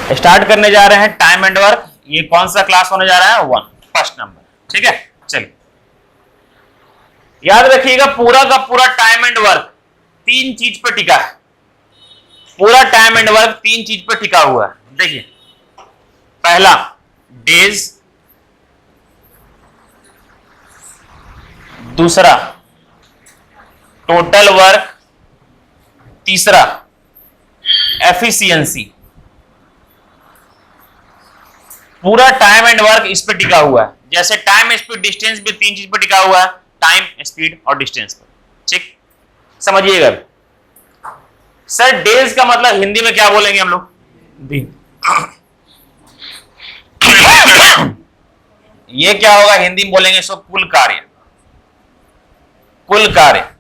Start करने जा रहे हैं टाइम एंड वर्क। ये कौन सा क्लास होने जा रहा है? 1, फर्स्ट नंबर। ठीक है, चलिए याद रखिएगा पूरा का पूरा टाइम एंड वर्क 3 चीज पर टिका है। पूरा टाइम एंड वर्क 3 चीज पर टिका हुआ है। देखिए, पहला डेज, दूसरा टोटल वर्क, तीसरा एफिशिएंसी। पूरा टाइम एंड वर्क इस पे टिका हुआ है। जैसे टाइम, स्पीड, डिस्टेंस भी 3 चीज पे टिका हुआ है। टाइम, स्पीड और डिस्टेंस पर। ठीक, समझिएगा। सर डेज का मतलब हिंदी में क्या बोलेंगे हम लोग? दिन। ये क्या होगा हिंदी में बोलेंगे? सो कुल कार्य, कुल कार्य।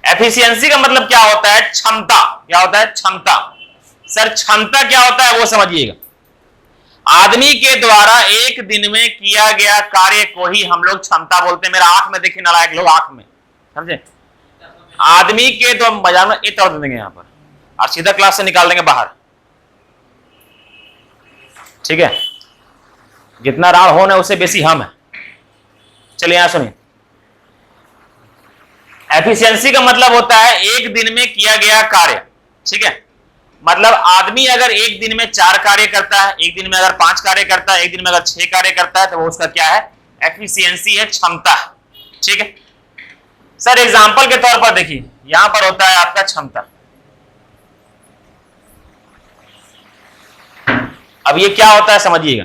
एफिशिएंसी का मतलब क्या होता है? क्षमता। क्या होता है? क्षमता। सर क्षमता क्या होता है वो समझिएगा। आदमी के द्वारा एक दिन में किया गया कार्य को ही हम लोग क्षमता बोलते हैं। मेरा आंख में देखिए नालायक लोग, आंख में, समझे? आदमी के तो बाजार में एक तौर देंगे यहां पर और सीधा क्लास से निकाल देंगे बाहर। ठीक है, जितना राउंड होना है उससे बेसी हम है। चलिए यहां सुनिए, एफिशिएंसी का मतलब होता है एक दिन में किया गया कार्य। ठीक है, मतलब आदमी अगर एक दिन में 4 कार्य करता है, एक दिन में अगर 5 कार्य करता है, एक दिन में अगर 6 कार्य करता है, तो वो उसका क्या है? एफिशिएंसी है, क्षमता। ठीक है सर, एग्जांपल के तौर पर देखिए, यहां पर होता है आपका क्षमता। अब ये क्या होता है समझिएगा।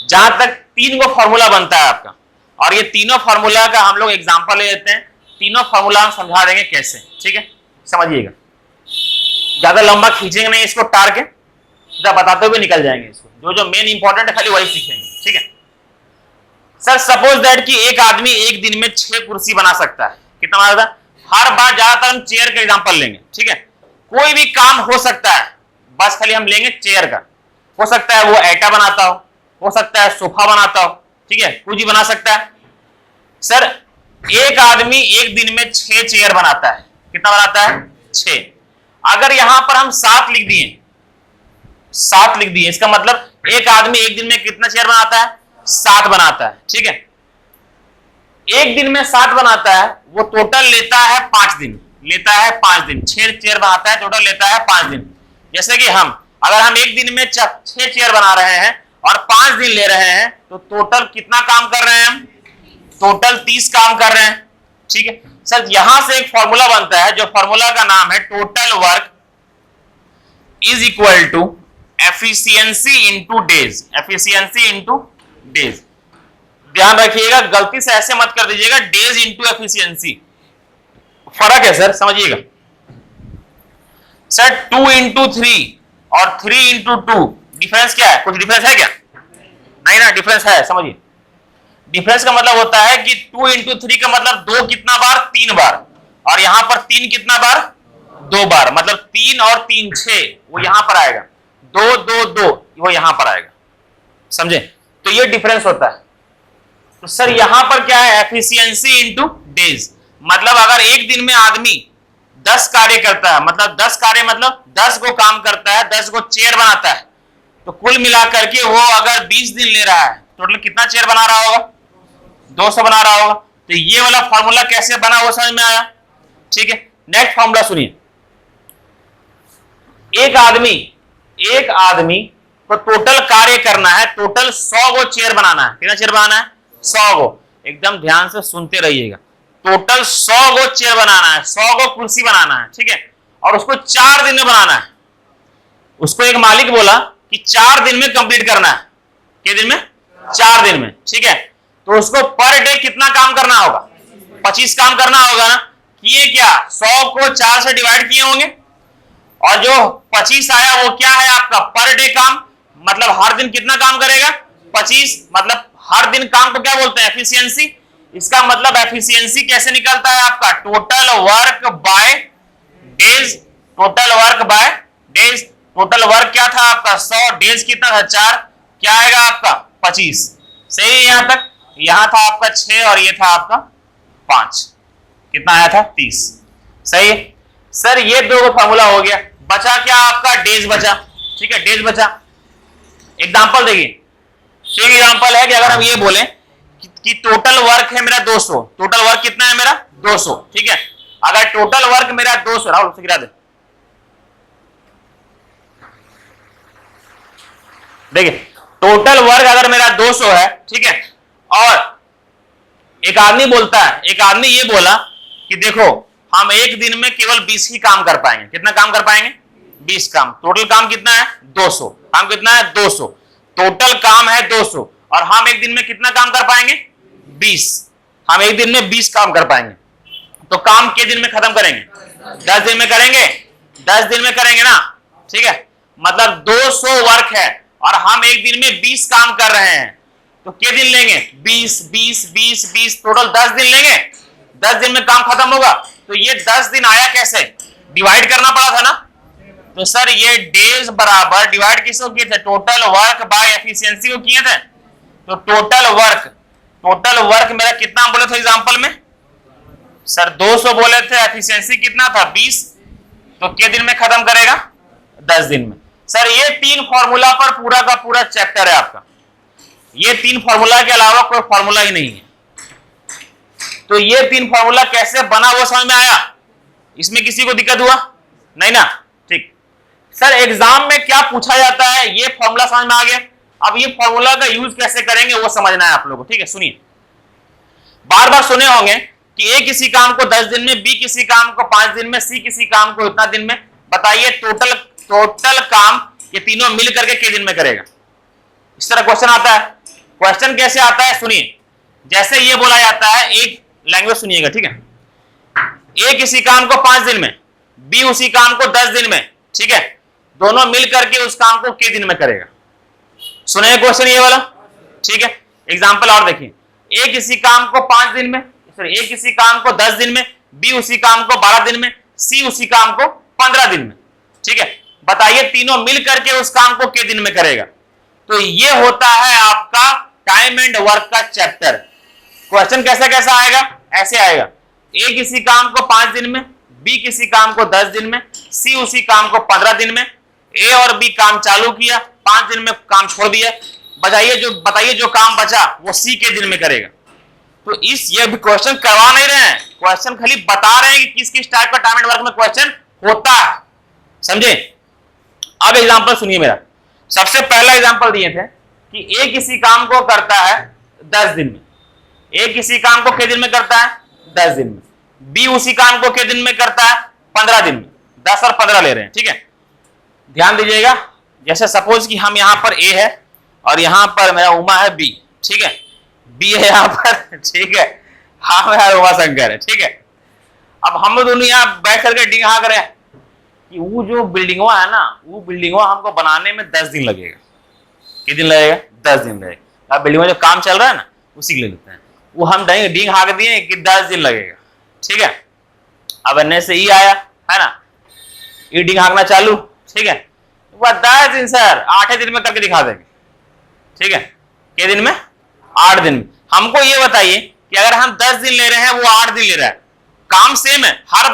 जहां तक 3 को फॉर्मूला बनता है आपका, और ये तीनों फॉर्मूला का हम लोग एग्जांपल ले लेते हैं। तीनों फॉर्मूला हम समझा देंगे कैसे। ठीक है, समझिएगा। ज्यादा लंबा खींचेंगे नहीं इसको, टार के जब बताते हुए निकल जाएंगे। इसको जो जो मेन इंपॉर्टेंट है खाली वही सीखेंगे। ठीक है सर, सपोज दैट कि एक आदमी एक दिन में 6 कुर्सी बना सकता है। कितना बना सकता है? हर बार ज्यादातर हम चेयर का एग्जांपल लेंगे। ठीक है, कोई भी काम हो सकता है, बस खाली हम लेंगे चेयर का। हो सकता है वो ऐटा बनाता हो सकता है सोफा बनाता हो। ठीक है, कुछ भी बना सकता है। सर एक आदमी एक दिन में 6 चेयर बनाता है। कितना बनाता है? 6। अगर यहां पर हम 7 लिख दिए, 7 लिख दिए, इसका मतलब एक आदमी एक दिन में कितना चेयर बनाता है? 7 बनाता है। ठीक है, एक दिन में 7 बनाता है, वो टोटल लेता है 5 दिन। लेता है 5 दिन। 6 चेयर बनाता है, टोटल लेता है 5 दिन। जैसे कि अगर हम एक दिन में 6 चेयर बना रहे हैं और 5 दिन ले रहे हैं, तो टोटल कितना काम कर रहे हैं हम? टोटल 30 काम कर रहे हैं। ठीक है सर, यहां से एक फॉर्मूला बनता है, जो फॉर्मूला का नाम है total work is equal to efficiency into days. Efficiency into days. ध्यान रखिएगा, गलती से ऐसे मत कर दीजिएगा डेज इंटू एफिशिएंसी, फर्क है सर, समझिएगा। सर 2 इंटू 3 और 3 इंटू 2 डिफरेंस क्या है? कुछ डिफरेंस है क्या? नहीं ना, डिफरेंस है। समझिए, डिफरेंस का मतलब होता है कि 2 इंटू 3 का मतलब 2 कितना बार? 3 बार। और यहां पर 3 कितना बार? 2 बार। मतलब 3 और 3 6, वो यहां पर आएगा। 2 2 2 वो यहां पर आएगा। समझे? तो ये डिफरेंस होता है। तो सर यहां पर क्या है? Efficiency into days. मतलब अगर एक दिन में आदमी 10 कार्य करता है, मतलब 10 कार्य मतलब 10 को काम करता है, 10 को चेयर बनाता है, तो कुल मिलाकर के वो अगर 20 दिन ले रहा है, टोटल कितना चेयर बना रहा होगा? 200 बना रहा होगा। तो ये वाला फॉर्मूला कैसे बना वो समझ में आया। ठीक है, नेक्स्ट फॉर्मूला सुनिए। एक आदमी को टोटल कार्य करना है, टोटल 100 गो चेयर बनाना है। कितना चेयर बनाना है? 100 गो। एकदम ध्यान से सुनते रहिएगा। टोटल 100 गो चेयर बनाना है, 100 गो कुर्सी बनाना है। ठीक है, और उसको 4 दिन में बनाना है। उसको एक मालिक बोला कि 4 दिन में कंप्लीट करना है। कितने दिन में? 4 दिन में। ठीक है, तो उसको पर डे कितना काम करना होगा? 25 काम करना होगा ना। किए क्या? 100 को 4 से डिवाइड किए होंगे, और जो 25 आया वो क्या है आपका? पर डे काम। मतलब हर दिन कितना काम करेगा? 25। मतलब हर दिन काम को क्या बोलते हैं? एफिशिएंसी। इसका मतलब एफिशिएंसी कैसे निकलता है आपका? Total work by days. Total work by days. Total work क्या था आपका? 100। डेज कितना था? 4। क्या आएगा आपका? 25। सही है यहां तक? यहां था आपका 6 और ये था आपका 5। कितना आया था? 30। सही है सर, ये 2 फॉर्मूला हो गया। बचा क्या आपका? डेज बचा। ठीक है, डेज बचा। एग्जांपल देखिए, एक एग्जांपल है कि अगर हम ये बोले कि टोटल वर्क है मेरा 200, टोटल वर्क कितना है मेरा 200, ठीक है। अगर टोटल वर्क मेरा 200, राहुल से गिरा दे, देखिए टोटल वर्क अगर मेरा 200 है, ठीक है, और एक आदमी बोलता है, एक आदमी ये बोला कि देखो हम एक दिन में केवल 20 ही काम कर पाएंगे। कितना काम कर पाएंगे? 20 काम। टोटल काम कितना है? 200। काम कितना है? 200। टोटल काम है 200 और हम एक दिन में कितना काम कर पाएंगे? 20। हम एक दिन में 20 काम कर पाएंगे। तो काम के दिन में खत्म करेंगे? 10 दिन में करेंगे। 10 दिन में करेंगे ना, ठीक है। मतलब 200 वर्क है और हम एक दिन में 20 काम कर रहे हैं, तो कितने दिन लेंगे? 20 20 20 20, टोटल 10 दिन लेंगे। 10 दिन में काम खत्म होगा। तो ये 10 दिन आया कैसे? डिवाइड करना पड़ा था ना। तो सर ये डेज बराबर डिवाइड किसको किए थे? टोटल वर्क बाय एफिशिएंसी को किए थे। तो टोटल वर्क मेरा कितना बोले थे एग्जांपल में? सर 200 बोले थे, एफिशिएंसी कितना था? 20। तो कितने दिन में खत्म करेगा? 10 दिन में। सर ये 3 फॉर्मूला पर पूरा का पूरा चैप्टर है आपका। ये 3 फॉर्मूला के अलावा कोई फॉर्मूला ही नहीं है। तो ये 3 फॉर्मूला कैसे बना वो समझ में आया? इसमें किसी को दिक्कत हुआ? नहीं ना, ठीक। सर एग्जाम में क्या पूछा जाता है ये फॉर्मूला समझ में आ गया। अब ये फॉर्मूला का यूज कैसे करेंगे वो समझना है आप लोगों को, ठीक है। सुनिए, बार बार सुने होंगे कि ए किसी काम को 10 दिन में, बी किसी काम को 5 दिन में, सी किसी काम को इतना दिन में। बताइए टोटल काम ये तीनों मिल करके कितने दिन में करेगा? इस तरह क्वेश्चन आता है। क्वेश्चन कैसे आता है सुनिए, जैसे ये बोला जाता है, एक लैंग्वेज सुनिएगा, ठीक है। ए किसी काम को 5 दिन में, बी उसी काम को 10 दिन में, ठीक है। दोनों मिल करके उस काम को कितने दिन में करेगा? सुने क्वेश्चन ये वाला, ठीक है। एग्जांपल और देखिए, ए किसी काम को 5 दिन में, सॉरी ए किसी काम को 10 दिन में, बी उसी काम को 12 दिन में, सी उसी काम को 15 दिन में, ठीक है। बताइए तीनों मिल करके उस काम को कितने दिन में करेगा? तो ये होता है आपका टाइम एंड वर्क का चैप्टर। क्वेश्चन कैसा कैसा आएगा? ऐसे आएगा, ए किसी काम को 5 दिन में, बी किसी काम को 10 दिन में, सी उसी काम को 15 दिन में। ए और बी काम चालू किया, 5 दिन में काम छोड़ दिया। बताइए जो काम बचा वो सी के दिन में करेगा। तो ये भी क्वेश्चन करवा नहीं रहे हैं, क्वेश्चन खाली बता रहे हैं कि किस किस टाइप का टाइम एंड वर्क में क्वेश्चन होता है, समझे। अब एग्जांपल सुनिए मेरा। सबसे पहला एग्जांपल दिए थे कि ए किसी काम को करता है 10 दिन में, ए किसी काम को कितने दिन में करता है? 10 दिन में। बी उसी काम को कितने दिन में करता है? 15 दिन में। 10 और 15 ले रहे हैं, ठीक है। ध्यान दीजिएगा, जैसे सपोज कि हम यहां पर ए है और यहां पर मेरा उमा है बी, ठीक है। बी है यहां पर, ठीक है। हाँ मेरा उमा शंकर है, ठीक है। अब हम दोनों यहां बैठ करके डिंग हाँ करें कि वो जो बिल्डिंगवा है ना, वो बिल्डिंगवा हमको बनाने में 10 दिन लगेगा। कितने दिन लगेगा? 10 दिन लगेगा। अब बिल्डिंग में जो काम चल रहा है ना उसी के लिए लेते हैं, वो हम डिंग हाँक दिए कि 10 दिन लगेगा, ठीक है। अब एन से ई आया है ना, ई डिंग हाँकना चालू, ठीक है। 10 दिन सर 8 दिन में करके दिखा देंगे, ठीक है। कितने दिन में? 8 दिन में। हमको ये बताइए कि अगर हम 10 दिन ले रहे हैं, वो 8 दिन ले रहा है, काम सेम है, हर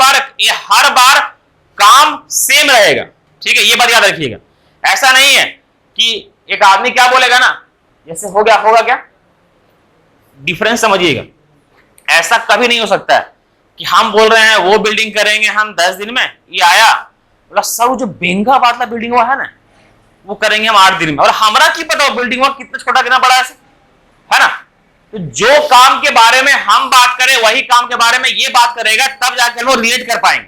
बार काम सेम रहेगा, ठीक है। ये बात याद रखिएगा। ऐसा नहीं है कि एक आदमी क्या बोलेगा ना, जैसे हो गया होगा क्या, डिफरेंस समझिएगा। ऐसा कभी नहीं हो सकता है कि हम बोल रहे हैं वो बिल्डिंग करेंगे हम 10 दिन में, ये आया बोला सर जो बेंगा बातला बिल्डिंग हुआ है ना वो करेंगे हम 8 दिन में, और हमारा की पता बिल्डिंग हुआ कितना छोटा कितना बड़ा है ना। तो जो काम के बारे में हम बात करें वही काम के बारे में ये बात करेगा, तब जाकर हम रिलेट कर पाएंगे,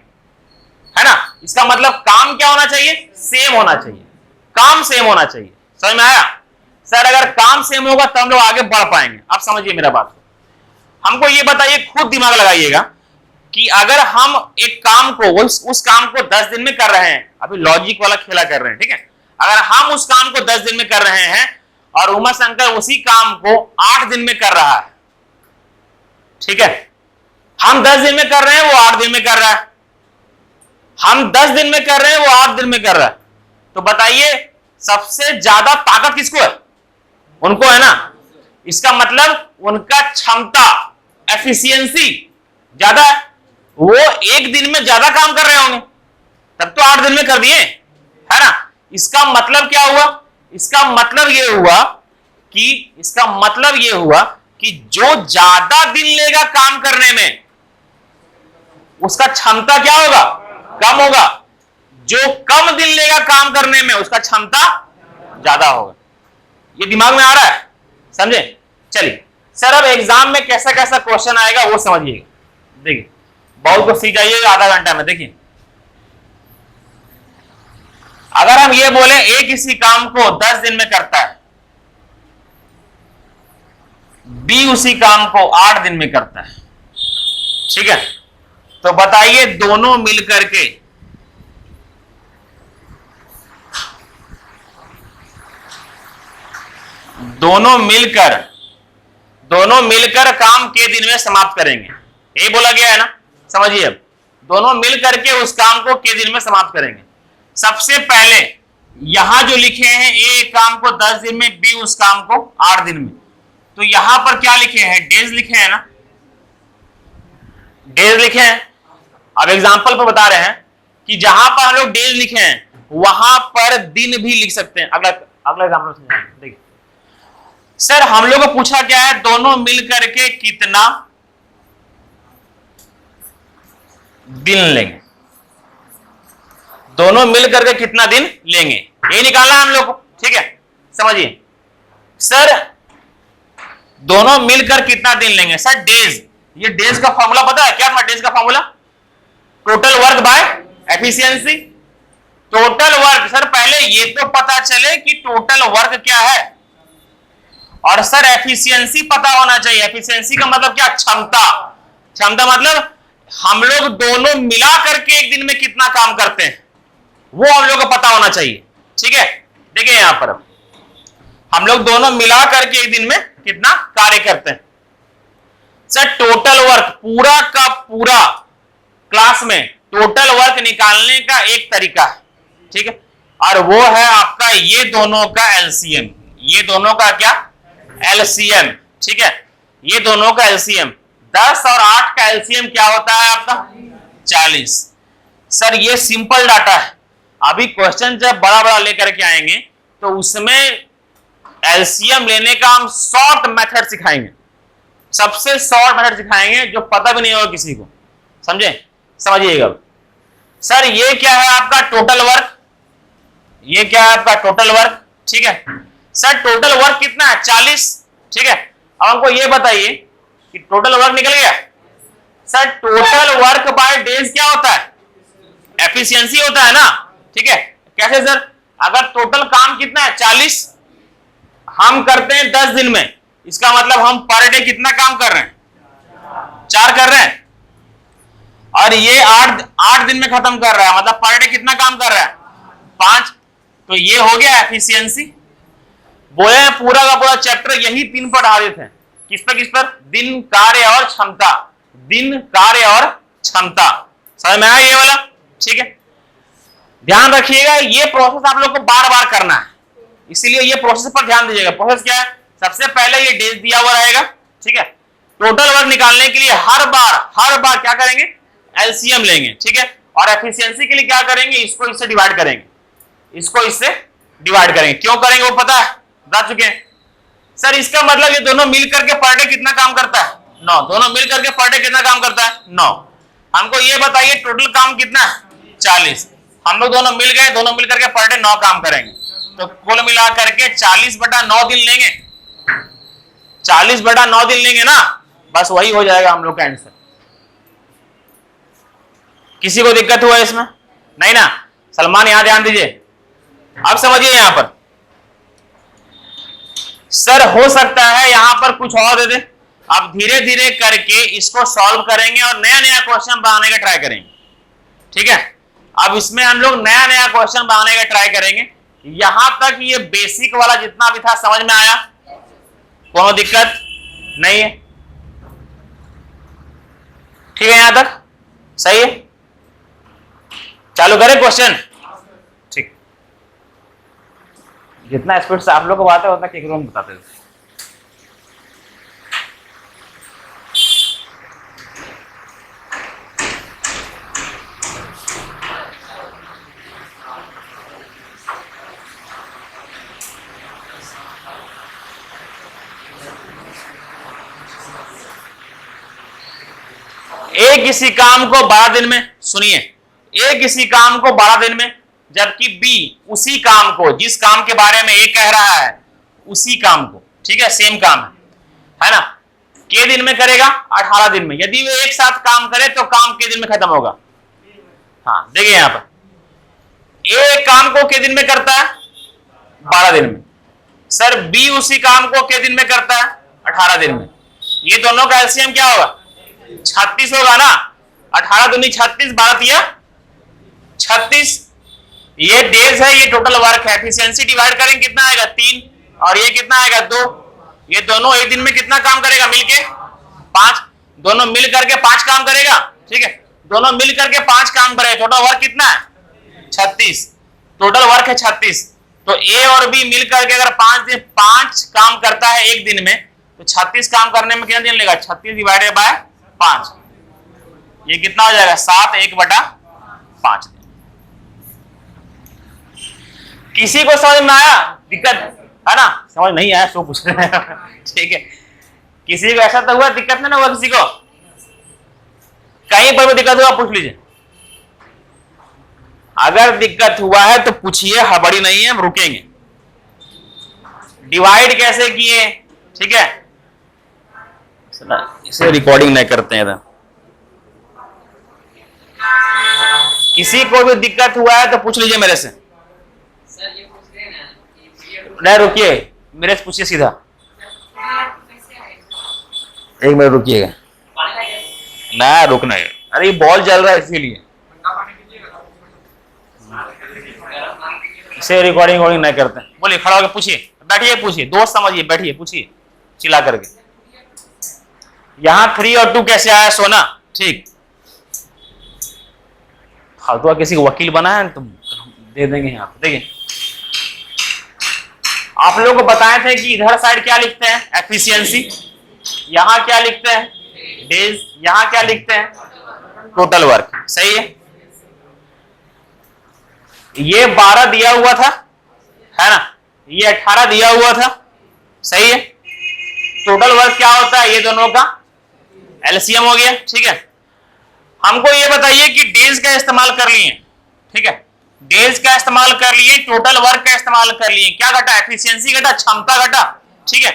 है ना। इसका मतलब काम क्या होना चाहिए? सेम होना चाहिए, काम सेम होना चाहिए। समझ में आया? सर अगर काम सेम होगा तब हम लोग आगे बढ़ पाएंगे। आप समझिए मेरा बात को। हमको ये बताइए, खुद दिमाग लगाइएगा कि अगर हम एक काम को उस काम को 10 दिन में कर रहे हैं, अभी लॉजिक वाला खेला कर रहे हैं, ठीक है। अगर हम उस काम को 10 दिन में कर रहे हैं और उमा शंकर उसी काम को 8 दिन में कर रहा है, ठीक है। हम 10 दिन में कर रहे हैं, वो 8 दिन में कर रहा है। हम 10 दिन में कर रहे हैं, वो 8 दिन में कर रहा है। तो बताइए सबसे ज्यादा ताकत किसको है? उनको है ना। इसका मतलब उनका क्षमता, एफिशिएंसी ज्यादा है। वो एक दिन में ज्यादा काम कर रहे होंगे, तब तो 8 दिन में कर दिए, है ना। इसका मतलब क्या हुआ? इसका मतलब ये हुआ कि जो ज्यादा दिन लेगा काम करने में उसका क्षमता क्या होगा? कम होगा। जो कम दिन लेगा काम करने में उसका क्षमता ज्यादा होगा। ये दिमाग में आ रहा है? समझे? चलिए सर, अब एग्जाम में कैसा कैसा क्वेश्चन आएगा वो समझिएगा। देखिए, बहुत कुछ सीख जाइएगा आधा घंटा में। देखिए, अगर हम ये बोले ए किसी काम को 10 दिन में करता है, बी उसी काम को 8 दिन में करता है, ठीक है, तो बताइए दोनों मिलकर काम के दिन में समाप्त करेंगे। यही बोला गया है ना? समझिए, अब दोनों मिलकर के उस काम को के दिन में समाप्त करेंगे। सबसे पहले यहां जो लिखे हैं, ए काम को 10 दिन में, बी उस काम को 8 दिन में, तो यहां पर क्या लिखे हैं? डेज लिखे हैं ना? डेज लिखे हैं। अब एग्जांपल पर बता रहे हैं कि जहां पर हम लोग डेज लिखे हैं वहां पर दिन भी लिख सकते हैं। अगला एग्जांपल देखिए सर, हम लोग को पूछा क्या है? दोनों मिलकर के कितना दिन लेंगे? दोनों मिलकर के कितना दिन लेंगे, ये निकालना है हम लोग को, ठीक है? समझिए सर, दोनों मिलकर कितना दिन लेंगे? सर डेज, ये डेज का फॉर्मूला पता है क्या था? डेज का formula total work by efficiency. Total work, sir पहले ये तो पता चले कि टोटल वर्क क्या है, और सर एफिशिएंसी पता होना चाहिए। एफिशिएंसी का मतलब क्या? क्षमता। क्षमता मतलब हम लोग दोनों मिला करके एक दिन में कितना काम करते हैं वो हम लोग को पता होना चाहिए, ठीक है? देखिए यहां पर हम लोग दोनों मिला करके एक दिन में कितना कार्य करते हैं। सर टोटल वर्क, पूरा का पूरा क्लास में टोटल वर्क निकालने का एक तरीका है, ठीक है, और वो है आपका ये दोनों का एलसीएम। ये दोनों का क्या? एलसीएम, ठीक है, ये दोनों का एलसीएम। 10 और 8 का एलसीएम क्या होता है आपका? 40। सर ये सिंपल डाटा है। अभी क्वेश्चन जब बड़ा बड़ा लेकर के आएंगे तो उसमें एलसीएम लेने का हम शॉर्ट मेथड सिखाएंगे, सबसे शॉर्ट मेथड सिखाएंगे जो पता भी नहीं होगा किसी को। समझे? समझिएगा। सर ये क्या है आपका? Total work. ये क्या है आपका? टोटल वर्क, ठीक है। सर टोटल वर्क कितना है? 40, ठीक है। अब हमको ये बताइए कि टोटल वर्क निकल गया। Sir total work by days क्या होता है? एफिशिएंसी होता है ना, ठीक है। कैसे सर? अगर टोटल काम कितना है? 40, हम करते हैं 10 दिन में, इसका मतलब हम पर डे कितना काम कर रहे हैं? 4 कर रहे हैं, और ये 8 दिन में खत्म कर रहा है, मतलब पर डे कितना काम कर रहा है? 5। तो ये हो गया एफिशिएंसी। बोले हैं पूरा का पूरा चैप्टर यही 3 पर आधारित है। किस पर? दिन, कार्य और क्षमता। दिन, कार्य और क्षमता। समझ में आया ये वाला? ठीक है, ध्यान रखिएगा, ये प्रोसेस आप लोग को बार बार करना है, इसीलिए ये प्रोसेस पर ध्यान दीजिएगा। प्रोसेस क्या है? सबसे पहले ये डेज दिया हुआ रहेगा, ठीक है। टोटल वर्क निकालने के लिए हर बार क्या करेंगे? एलसीएम लेंगे, ठीक है। और एफिशिएंसी के लिए क्या करेंगे? इसको इससे डिवाइड करेंगे, इसको इससे डिवाइड करेंगे। क्यों करेंगे वो पता है, बता चुके हैं। सर इसका मतलब ये दोनों मिलकर के पर डे कितना काम करता है? 9। दोनों मिलकर के पर डे कितना काम करता है? 9। हमको ये बताइए टोटल काम कितना है? 40। हम लोग दोनों मिल गए, दोनों मिलकर के पर डे 9 काम करेंगे, तो कुल मिला करके 40/9 दिन लेंगे। 40/9 दिन लेंगे ना, बस वही हो जाएगा हम लोग का आंसर। किसी को दिक्कत हुआ इसमें? नहीं ना? सलमान यहां ध्यान दीजिए, अब समझिए यहां पर। सर हो सकता है यहां पर कुछ और दे दे। अब धीरे धीरे करके इसको सॉल्व करेंगे और नया नया क्वेश्चन बनाने का ट्राई करेंगे, ठीक है। अब इसमें हम लोग नया नया क्वेश्चन बनाने का ट्राई करेंगे। यहां तक ये बेसिक वाला जितना भी था समझ में आया? कोनो दिक्कत नहीं है? ठीक है, यहां तक सही है? चालू करें क्वेश्चन? ठीक, जितना स्पीड से आप लोग को बात है उतना केकरो में बताते थे। ए किसी काम को 12 दिन में, सुनिए, ए किसी काम को 12 दिन में, जबकि बी उसी काम को, जिस काम के बारे में ए कह रहा है उसी काम को, ठीक है, सेम काम है ना, के दिन में करेगा, 18 दिन में। यदि वो एक साथ काम करे तो काम के दिन में खत्म होगा। हाँ देखिए यहां पर ए काम को के दिन में करता है 12 दिन में, सर बी उसी काम को के दिन में करता है 18 दिन में। ये दोनों का एलसीएम क्या होगा? 36 होगा ना। 18 दूनी 36, 12 तिया 36। ये डेज है, ये टोटल वर्क है। एफिशिएंसी डिवाइड करेंगे कितना आएगा? 3, और ये कितना आएगा? 2। ये दोनों एक दिन में कितना काम करेगा मिलके? 5। दोनों मिल करके 5 काम करेगा, ठीक है, दोनों मिल करके 5 काम करेगा। टोटल वर्क कितना है? 36। टोटल वर्क है 36। तो ए और बी मिल करके अगर 5 काम करता है एक दिन में, तो 36 काम करने में कितना दिन लगेगा? 36 डिवाइडेड बाय 5, ये कितना हो जाएगा? 7, 1/5। किसी को समझ में आया? दिक्कत है ना? समझ नहीं आया सो पूछ रहे हैं ठीक है। किसी को ऐसा तो हुआ, दिक्कत नहीं ना हुआ किसी को? कहीं पर भी दिक्कत हुआ पूछ लीजिए। अगर दिक्कत हुआ है तो पूछिए, हड़बड़ी नहीं है, हम रुकेंगे। डिवाइड कैसे किए, ठीक है, इसे रिकॉर्डिंग नहीं करते हैं। किसी को भी दिक्कत हुआ है तो पूछ लीजिए मेरे से। सर ये पूछ रहे हैं ना, नहीं रुकिए, मेरे से पूछिए सीधा। एक मिनट रुकिएगा ना, रुकना है। अरे बॉल जल रहा है इसीलिए इसे रिकॉर्डिंग नहीं करते। बोलिए, खड़ा होकर पूछिए, बैठिए, पूछिए, दोस्त समझिए, बैठिए, पूछिए चिल्ला करके। यहां 3 और 2 कैसे आया सोना? ठीक, फालतू किसी को वकील बना है तो दे देंगे यहाँ पे। देखिए, आप लोगों को बताए थे कि इधर साइड क्या लिखते हैं? एफिशिएंसी। यहां क्या लिखते हैं? डेज। यहां क्या लिखते हैं? Total work. सही है। ये 12 दिया हुआ था, है ना, ये 18 दिया हुआ था, सही है। टोटल वर्क क्या होता है? ये दोनों का एलसीएम हो गया, ठीक है। हमको ये बताइए कि डेज का इस्तेमाल कर लिए, ठीक है, डेज का इस्तेमाल कर लिए, टोटल वर्क का इस्तेमाल कर लिए, क्या घटा? एफिशिएंसी घटा, क्षमता घटा, ठीक है।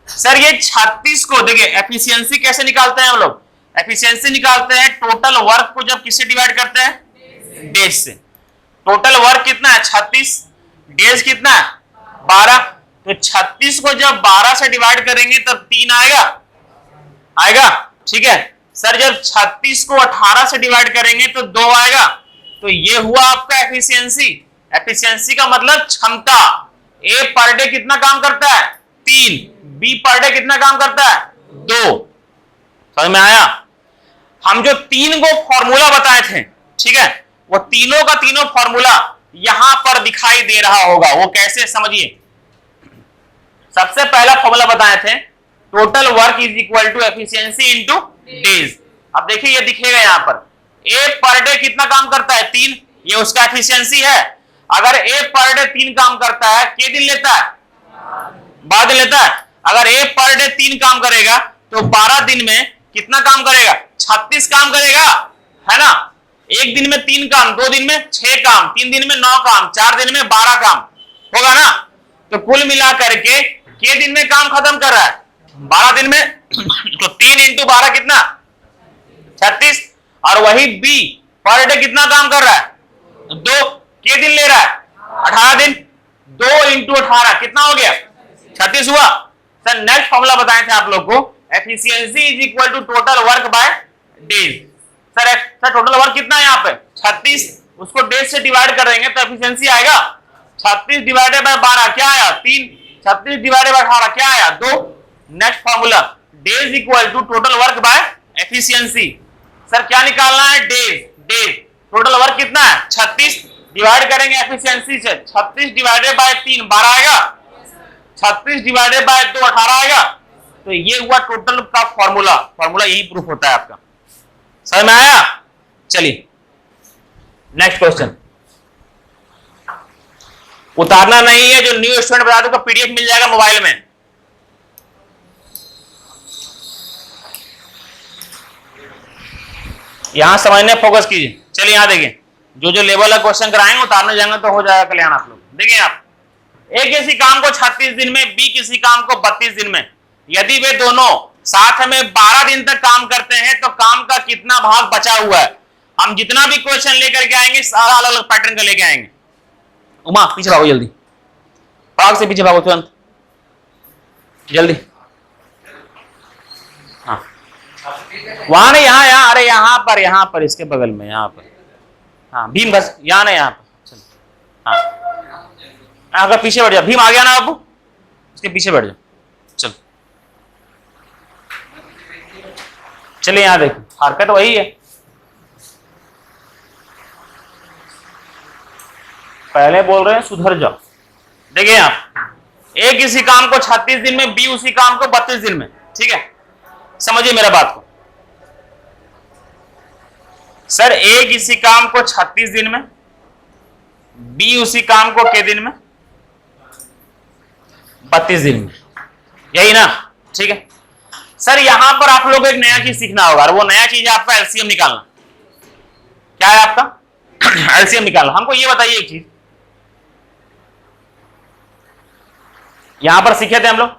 सर ये 36 को देखिए, एफिशिएंसी कैसे निकालते हैं हम लोग? एफिशिएंसी निकालते हैं टोटल वर्क को जब किससे डिवाइड करते हैं? डेज से। टोटल वर्क कितना है? 36। डेज कितना है? 12। तो 36 को जब 12 से डिवाइड करेंगे तब 3 आएगा, ठीक है। सर जब 36 को 18 से डिवाइड करेंगे तो 2 आएगा। तो ये हुआ आपका एफिशिएंसी। एफिशिएंसी का मतलब क्षमता। ए पर डे कितना काम करता है? 3। बी पर डे कितना काम करता है? 2। समझ में आया? हम जो 3 को फॉर्मूला बताए थे, ठीक है, वो तीनों का तीनों फॉर्मूला यहां पर दिखाई दे रहा होगा। वो कैसे, समझिए। सबसे पहला फॉर्मूला बताए थे, total work is equal to efficiency into days. अब देखिए ये दिखेगा यहां पर, ए पर डे कितना काम करता है? 3। ये उसका एफिशिएंसी है। अगर ए पर डे 3 काम करता है, के दिन लेता है? 12 दिन लेता है। अगर ए पर डे 3 काम करेगा तो 12 दिन में कितना काम करेगा? 36 काम करेगा, है ना। एक दिन में 3 काम, 2 दिन में 6 काम, 3 दिन में 9 काम, 4 दिन में 12 काम होगा ना। तो कुल मिला करके के दिन में काम खत्म कर रहा है? 12 दिन में तो 3 × 12 कितना? 36। और वही बी पर डे कितना काम कर रहा है? 2। के दिन ले रहा है? 18 दिन। 2 × 18 कितना हो गया? 36 हुआ। सर नेक्स्ट फॉर्मूला बताए थे आप लोग को, efficiency is equal to total work by days. Sir total work कितना है यहाँ पे? 36। उसको डेज से डिवाइड कर देंगे तो एफिशिएंसी आएगा 36 डिवाइडेड बाय 12 क्या आया? 3। 36 डिवाइडेड बाय 18 क्या आया? 2। Next formula, days equal to total work by efficiency. Sir क्या निकालना है? डेज। टोटल वर्क कितना है? 36 डिवाइड करेंगे एफिशिएंसी से, 36 डिवाइडेड बाय 3 12 आएगा, 36 डिवाइडेड बाय 2 18 आएगा। तो ये हुआ टोटल का फॉर्मूला यही प्रूफ होता है आपका। समझ में आया? चलिए नेक्स्ट क्वेश्चन। उतारना नहीं है, जो न्यू स्टूडेंट बता दो, पीडीएफ मिल जाएगा मोबाइल में। यहां समझने फोकस कीजिए। चलिए यहां देखिए, जो जो लेवल का क्वेश्चन कराएंगे उतारने जाएंगे तो हो जाएगा कल्याण आप लोग। देखिए आप, ए किसी काम को 36 दिन में, बी किसी काम को 32 दिन में, यदि वे दोनों साथ में 12 दिन तक काम करते हैं तो काम का कितना भाग बचा हुआ है। हम जितना भी क्वेश्चन लेकर के आएंगे सारा अलग अलग पैटर्न का लेके आएंगे। उमा पीछे भागो जल्दी, पाग से पीछे भागो तुरंत जल्दी। हाँ वहां नहीं, यहाँ यहाँ, अरे यहाँ पर इसके बगल में, यहाँ पर। हाँ भीम बस यहाँ नहीं, यहाँ पर चल। हाँ अगर पीछे बैठ जाओ, भीम आ गया ना बाबू, उसके पीछे बैठ जाओ। चल चलिए यहाँ देखो, हरकत तो वही है। पहले बोल रहे हैं सुधर जाओ। देखिए आप, ए किसी काम को 36 दिन में, बी उसी काम को 32 दिन में, ठीक है। समझिए मेरा बात को। सर ए किसी काम को 36 दिन में, बी उसी काम को के दिन में, 32 दिन में, यही ना, ठीक है। सर यहां पर आप लोग एक नया चीज सीखना होगा, और वो नया चीज है आपका एलसीएम निकालना। क्या है आपका एलसीएम निकालना। हमको ये बताइए एक चीज, यहां पर सीखे थे हम लोग,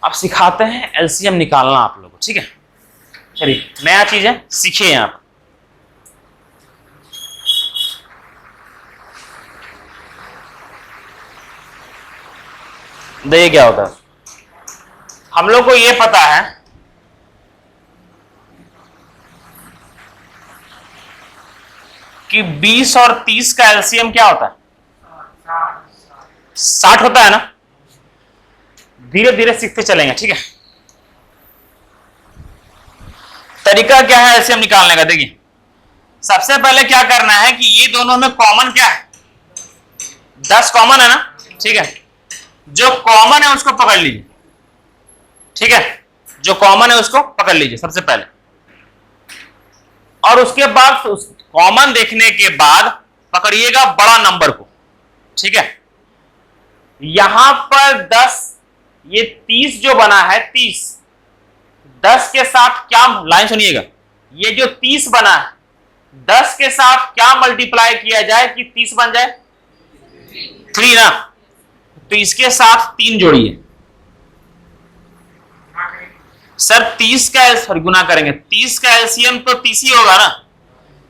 अब सिखाते हैं एलसीएम निकालना आप लोगों को, ठीक है। चलिए नया चीज है, सीखिए यहां पर। देखिए क्या होता है, हम लोग को ये पता है कि 20 और 30 का एलसीएम क्या होता है, 60 होता है ना। धीरे धीरे सीखते चलेंगे, ठीक है। तरीका क्या है एलसीएम निकालने का, देखिए सबसे पहले क्या करना है कि ये दोनों में कॉमन क्या है, 10 कॉमन है ना, ठीक है। जो कॉमन है उसको पकड़ लीजिए, ठीक है। जो कॉमन है उसको पकड़ लीजिए सबसे पहले, और उसके बाद कॉमन देखने के बाद पकड़िएगा बड़ा नंबर को, ठीक है। यहां पर 10, ये 30 जो बना है, 30 10 के साथ क्या, लाइन सुनिएगा, ये जो 30 बना है 10 के साथ क्या मल्टीप्लाई किया जाए कि 30 बन जाए, 3 ना। तो इसके साथ 3 जोड़िए। सर 30 का सॉरी गुना करेंगे, 30 का एलसीएम तो 30 ही होगा ना।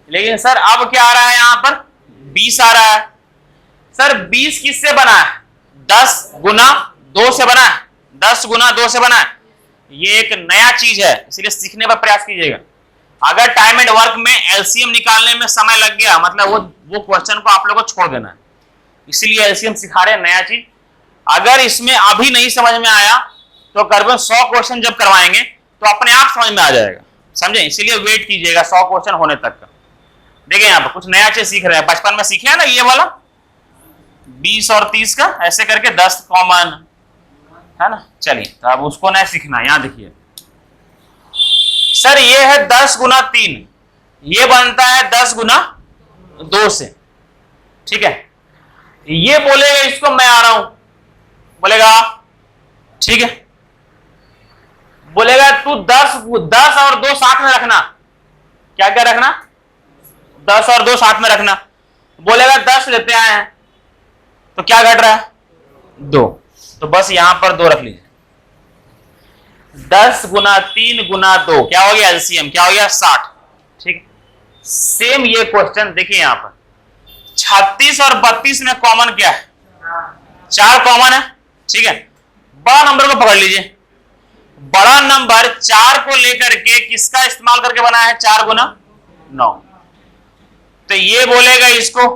लेकिन सर अब क्या आ रहा है, यहां पर 20 आ रहा है। सर 20 किससे बना है, 10 गुना 2 से बना है, 10 गुना 2 से बना है। ये एक नया चीज है, इसलिए सीखने पर प्रयास कीजिएगा। अगर टाइम एंड वर्क में एलसीएम निकालने में समय लग गया, मतलब वो क्वेश्चन को आप लोगों को छोड़ देना है। इसलिए एलसीएम सिखा रहे हैं, नया चीज। अगर इसमें अभी नहीं समझ में आया तो करीबन 100 क्वेश्चन जब करवाएंगे तो अपने आप समझ में आ जाएगा, समझे। इसीलिए वेट कीजिएगा 100 क्वेश्चन होने तक का। देखिए यहाँ पर कुछ नया चीज सीख रहे हैं, बचपन में सीखे हैं ना ये वाला 20 और 30 का ऐसे करके 10 कॉमन है ना। चलिए तो अब उसको नया सीखना है। यहाँ देखिए सर ये है 10 गुना 3, ये बनता है 10 गुना 2 से, ठीक है। ये बोलेगा इसको मैं आ रहा हूं, बोलेगा ठीक है, बोलेगा तू 10 और 2 साथ में रखना। क्या क्या रखना, 10 और 2 साथ में रखना। बोलेगा 10 लेते आए हैं तो क्या घट रहा है, 2। तो बस यहां पर 2 रख लीजिए। 10 गुना 3 गुना 2 क्या हो गया, एलसीएम क्या हो गया, 60, ठीक। सेम ये क्वेश्चन देखिए यहां पर 36 और 32 में कॉमन क्या है, 4 कॉमन है, ठीक है। बड़ा नंबर को पकड़ लीजिए। बड़ा नंबर 4 को लेकर के किसका इस्तेमाल करके बना है, 4 गुना 9। तो ये बोलेगा इसको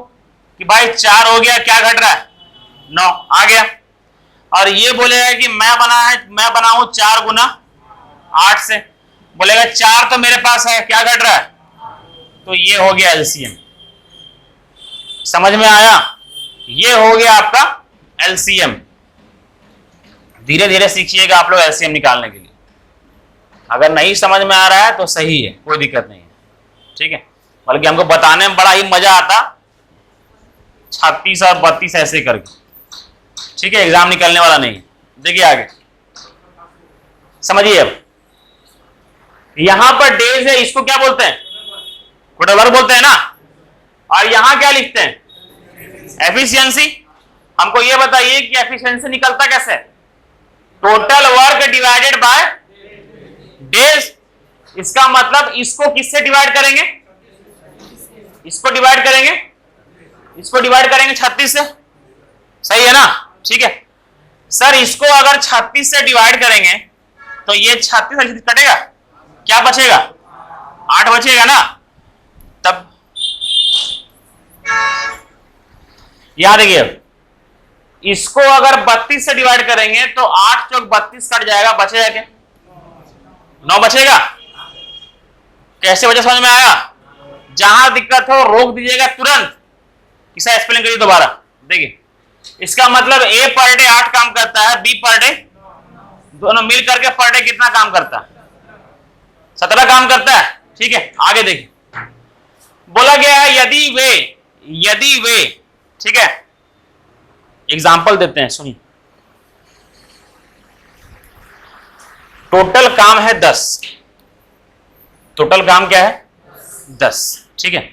कि भाई 4 हो गया, क्या घट रहा है, 9 आ गया। और ये बोलेगा कि मैं बनाऊं 4 गुना 8 से, बोलेगा 4 तो मेरे पास है, क्या घट रहा है, तो ये हो गया एलसीएम। समझ में आया, ये हो गया आपका एलसीएम। धीरे धीरे सीखिएगा आप लोग एलसीएम निकालने के लिए। अगर नहीं समझ में आ रहा है तो सही है, कोई दिक्कत नहीं है, ठीक है। बल्कि हमको बताने में बड़ा ही मजा आता 36 और 32 ऐसे करके, ठीक है। एग्जाम निकलने वाला नहीं है। देखिए आगे समझिए। अब यहां पर डेज है, इसको क्या बोलते हैं? टोटल वर्क बोलते हैं ना। और यहां क्या लिखते हैं? एफिशिएंसी। हमको ये बताइए कि एफिशिएंसी निकलता कैसे? Total work divided by days. इसका मतलब इसको किससे डिवाइड करेंगे? इसको डिवाइड करेंगे, इसको डिवाइड करेंगे 36 से। सही है ना? ठीक है सर, इसको अगर 36 से डिवाइड करेंगे तो ये 36 कटेगा, क्या बचेगा? 8 बचेगा ना। तब याद रखिए, इसको अगर 32 से डिवाइड करेंगे तो 8 चौक 32 कट जाएगा, बचेगा क्या? 9 बचेगा। कैसे वजह समझ में आया? जहां दिक्कत हो रोक दीजिएगा तुरंत। इसे स्पेलिंग करिए दोबारा। देखिए इसका मतलब ए पर डे 8 काम करता है, बी पर डे, दोनों मिल करके पर डे कितना काम करता है? 17 काम करता है। ठीक है, आगे देखिए बोला गया है यदि वे ठीक है, एग्जाम्पल देते हैं, सुनिए। टोटल काम है 10, टोटल काम क्या है? 10। ठीक है,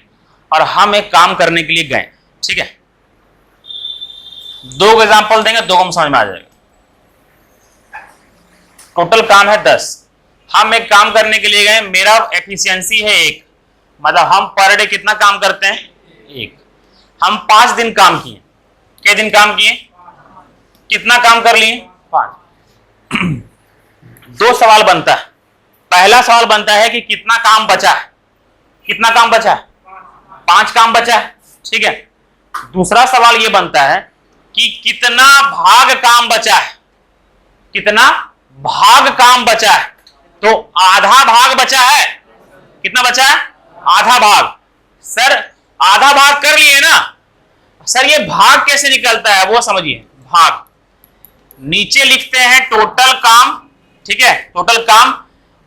और हम एक काम करने के लिए गए। ठीक है, 2 एग्जाम्पल देंगे, 2 को समझ में आ जाएगा। टोटल काम है 10, हम एक काम करने के लिए गए, मेरा एफिशिएंसी है 1, मतलब हम पर डे कितना काम करते हैं? 1। हम 5 दिन काम किए। कितने दिन काम किए? कितना काम कर लिए? 5। 2 सवाल बनता है। पहला सवाल बनता है कि कितना काम बचा है? कितना काम बचा है? 5 काम बचा है। ठीक है, दूसरा सवाल यह बनता है कि कितना भाग काम बचा है? कितना भाग काम बचा है? तो आधा भाग बचा है। कितना बचा है? आधा भाग। सर आधा भाग कर लिए ना। सर ये भाग कैसे निकलता है वो समझिए। भाग नीचे लिखते हैं टोटल काम, ठीक है, टोटल काम,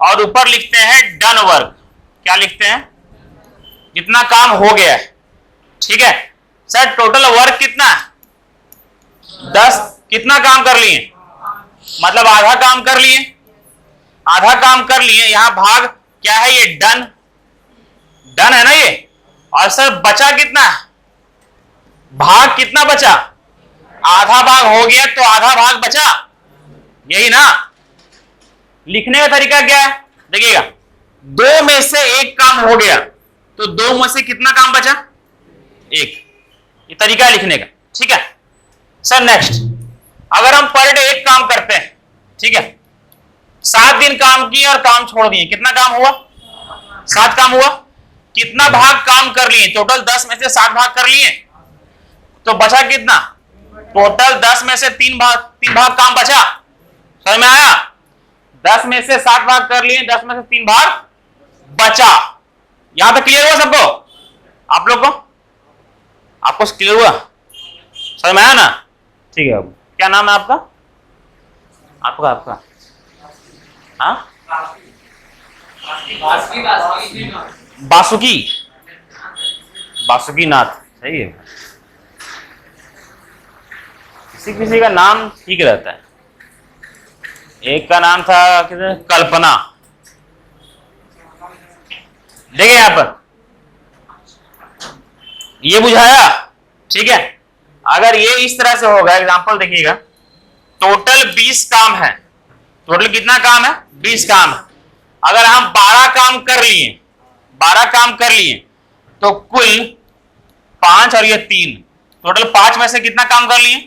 और ऊपर लिखते हैं डन वर्क। क्या लिखते हैं? कितना काम हो गया है। ठीक है सर, टोटल वर्क कितना है? 10। कितना काम कर लिए? मतलब आधा काम कर लिए, आधा काम कर लिए। यहां भाग क्या है? ये डन, डन है ना ये। और सर बचा कितना? भाग कितना बचा? आधा भाग हो गया तो आधा भाग बचा, यही ना। लिखने का तरीका क्या है? देखिएगा, 2 में से 1 काम हो गया तो 2 में से कितना काम बचा? 1। ये तरीका है लिखने का। ठीक है सर, नेक्स्ट, अगर हम पर डे 1 काम करते हैं, ठीक है, 7 दिन काम किए और काम छोड़ दिए, कितना काम हुआ? 7 काम हुआ। कितना भाग काम कर लिए? टोटल 10 में से 7 भाग कर लिए तो बचा कितना? टोटल 10 में से 3 भाग काम बचा। समझ में आया? 10 में से 7 भाग कर लिए, 10 में से 3 भाग बचा। यहां तक क्लियर हुआ सबको? आप लोग को? आपको क्लियर हुआ? समझ में आया ना? ठीक है, क्या नाम है आपका? आपका हाँ, बासुकी नाथ। सही है, किसी किसी का नाम ठीक रहता है। एक का नाम था कल्पना। देखिए यहां पर ये बुझाया। ठीक है, अगर ये इस तरह से होगा, एग्जांपल देखिएगा, टोटल 20 काम है। टोटल कितना काम है? 20 काम है। अगर हम 12 काम कर लिए, 12 काम कर लिए तो कुल 5 और ये 3, टोटल 5 में से कितना काम कर लिए?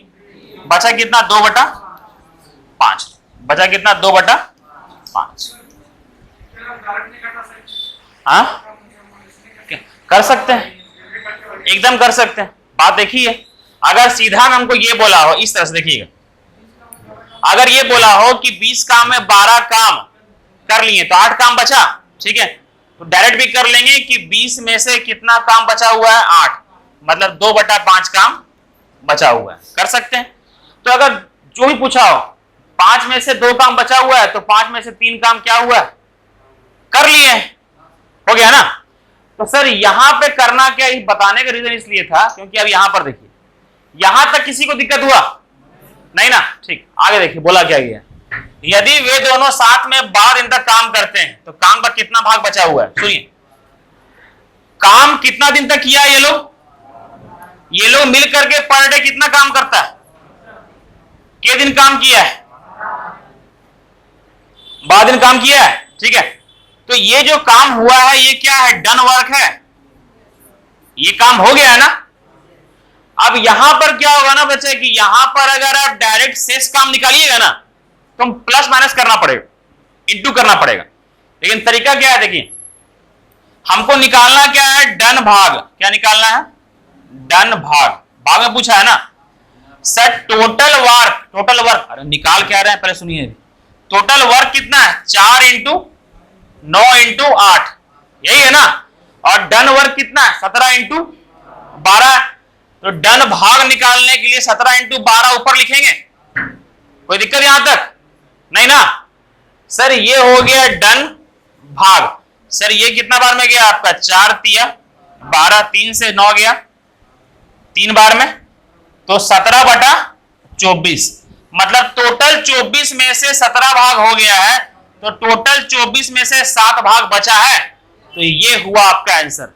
बचा कितना? 2/5। बचा कितना? 2/5। हाँ, कर सकते हैं, एकदम कर सकते हैं। बात देखिए, अगर सीधा में हमको ये बोला हो, इस तरह से देखिएगा, अगर ये बोला हो कि 20 काम में 12 काम कर लिए तो 8 काम बचा। ठीक है, तो डायरेक्ट भी कर लेंगे कि 20 में से कितना काम बचा हुआ है? 8, मतलब 2/5 काम बचा हुआ है। कर सकते हैं। तो अगर जो भी पूछा हो, 5 में से 2 काम बचा हुआ है तो 5 में से 3 काम क्या हुआ है? कर लिए। हो गया ना? तो सर यहां पे करना क्या, बताने का रीजन इसलिए था क्योंकि अब यहां पर देखिए, यहां तक किसी को दिक्कत हुआ नहीं ना? ठीक, आगे देखिए बोला क्या गया। यदि वे दोनों साथ में 12 दिन तक काम करते हैं तो काम का कितना भाग बचा हुआ है? सुनिए, काम कितना दिन तक किया है ये लोग मिल करके पर डे कितना काम करता है? कितने दिन काम किया है? 12 दिन काम किया है, ठीक है। तो ये जो काम हुआ है ये क्या है? डन वर्क है, ये काम हो गया है ना। अब यहां पर क्या होगा ना बच्चे कि यहां पर अगर आप डायरेक्ट शेष काम निकालिएगा ना तो प्लस माइनस करना पड़ेगा, इंटू करना पड़ेगा। लेकिन तरीका क्या है? देखिए, हमको निकालना क्या है? डन भाग। क्या निकालना है? डन भाग। भाग में पूछा है ना सर टोटल वर्क। अरे निकाल क्या रहे हैं पहले सुनिए। टोटल वर्क कितना है? 4 इंटू 9 इंटू 8, यही है ना। और डन वर्क कितना है? 17 इंटू 12। तो डन भाग निकालने के लिए 17 इंटू 12 ऊपर लिखेंगे। कोई दिक्कत यहां तक? नहीं ना। सर ये हो गया डन भाग। सर ये कितना बार में गया आपका? 4 तिया 12, 3 से 9 गया 3 बार में, तो 17/24। मतलब टोटल 24 में से 17 भाग हो गया है, तो टोटल 24 में से 7 भाग बचा है। तो ये हुआ आपका आंसर।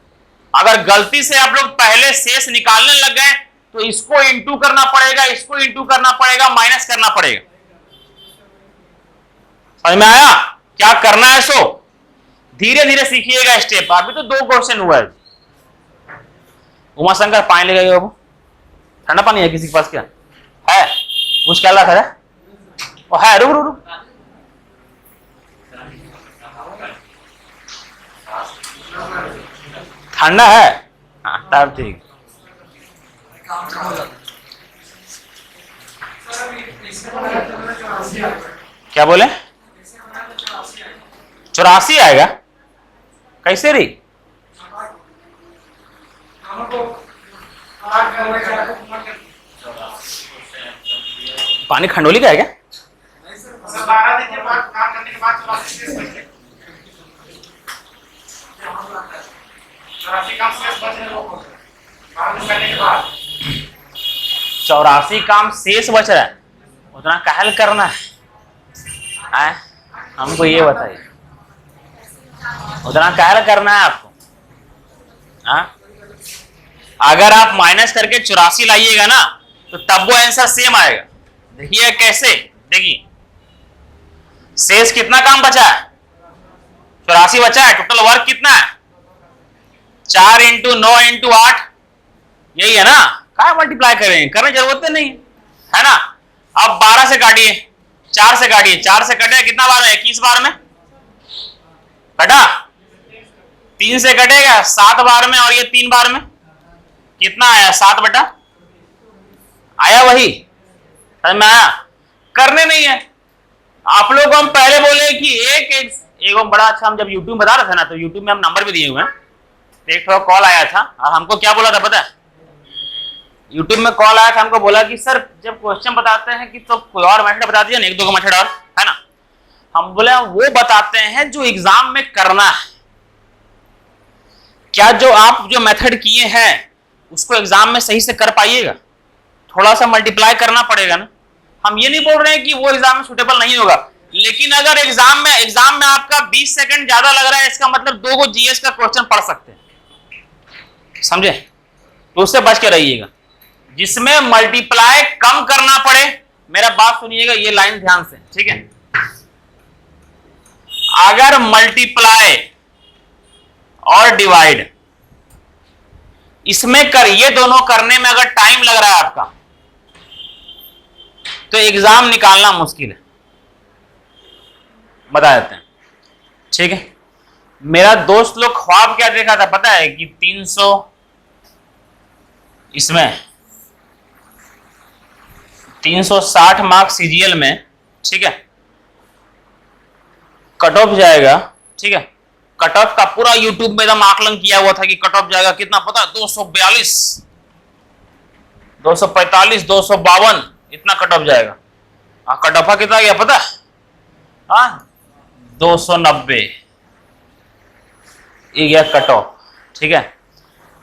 अगर गलती से आप लोग पहले शेष निकालने लग गए तो इसको इंटू करना पड़ेगा, इसको इंटू करना पड़ेगा, माइनस करना पड़ेगा। समझ में आया क्या करना है? सो धीरे धीरे सीखिएगा स्टेप। अभी तो 2 क्वेश्चन हुआ है। उमा शंकर पानी ले गए बाबू, ठंडा पानी है किसी के पास? क्या है? कुछ क्या है? ओ है, रुक रुक रुक। ठंडा है? हाँ तब ठीक। क्या बोले? 84 आएगा? कैसे रही? पानी खंडोली का है क्या? चौरासी काम शेष बच रहा है, उतना कहल करना है? हमको ये बताइए, उतना कहल करना है आपको? अगर आप माइनस करके 84 लाइएगा ना तो तब वो आंसर सेम आएगा। देखिए कैसे, देखिए शेष कितना काम बचा है? 84 बचा है। टोटल वर्क कितना है? 4 इंटू 9 इंटू 8, यही है ना। क्या मल्टीप्लाई करेंगे? करने की जरूरत नहीं है ना। अब 12 से काटिए, 4 से काटिए, 4 से कटेगा कितना बार में? 21 बार में कटा। 3 से कटेगा 7 बार में, और ये 3 बार में कितना आया? 7 बटा आया, वही समझ में आया? करने नहीं है आप लोग को। हम पहले बोले कि एक बड़ा अच्छा, हम जब यूट्यूब बता रहे थे ना तो यूट्यूब में हम नंबर भी दिए हुए हैं। एक थोड़ा कॉल आया था और हमको क्या बोला था पता है? यूट्यूब में कॉल आया था, हमको बोला कि सर जब क्वेश्चन बताते हैं कि तो कोई और मेथड बता दीजिए ना, 1-2 मेथड और है ना। हम बोले वो बताते हैं जो एग्जाम में करना है। क्या जो आप जो मेथड किए हैं उसको एग्जाम में सही से कर पाइएगा? थोड़ा सा मल्टीप्लाई करना पड़ेगा ना। हम ये नहीं बोल रहे हैं कि वो एग्जाम में सुटेबल नहीं होगा, लेकिन अगर एग्जाम में आपका 20 सेकंड ज्यादा लग रहा है, इसका मतलब 2 को जीएस का क्वेश्चन पढ़ सकते हैं, समझे? तो उससे बच के रहिएगा। जिसमें मल्टीप्लाई कम करना पड़े, मेरा बात सुनिएगा, ये लाइन ध्यान से, ठीक है? अगर मल्टीप्लाई और डिवाइड इसमें ये दोनों करने में अगर टाइम लग रहा है आपका तो एग्जाम निकालना मुश्किल है, बता देते हैं, ठीक है? मेरा दोस्त लोग ख्वाब क्या देखा था पता है? कि 300 इसमें 360 मार्क्स सीजीएल में, ठीक है, कट ऑफ जाएगा, ठीक है? कट ऑफ का पूरा यूट्यूब में एकदम आकलन किया हुआ था कि कट ऑफ जाएगा कितना पता है? 242, 245, 252, इतना कट ऑफ जाएगा। कट ऑफ कितना गया पता है? 290 ये गया कट ऑफ, ठीक है?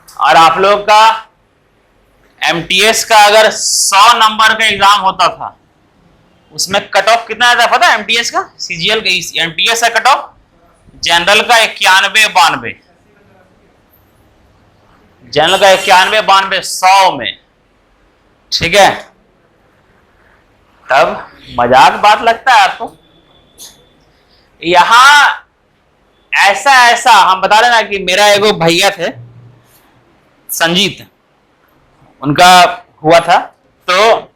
और आप लोग का एमटीएस का अगर 100 नंबर का एग्जाम होता था, उसमें कट ऑफ कितना आता है पता है एमटीएस का? सीजीएल का एमटीएस का कट ऑफ जनरल का 91-92, जनरल का 91-92 100 में, ठीक है। तब मजाक बात लगता है आपको? यहां ऐसा हम बता रहे ना कि मेरा एगो भैया थे संजीत, उनका हुआ था, तो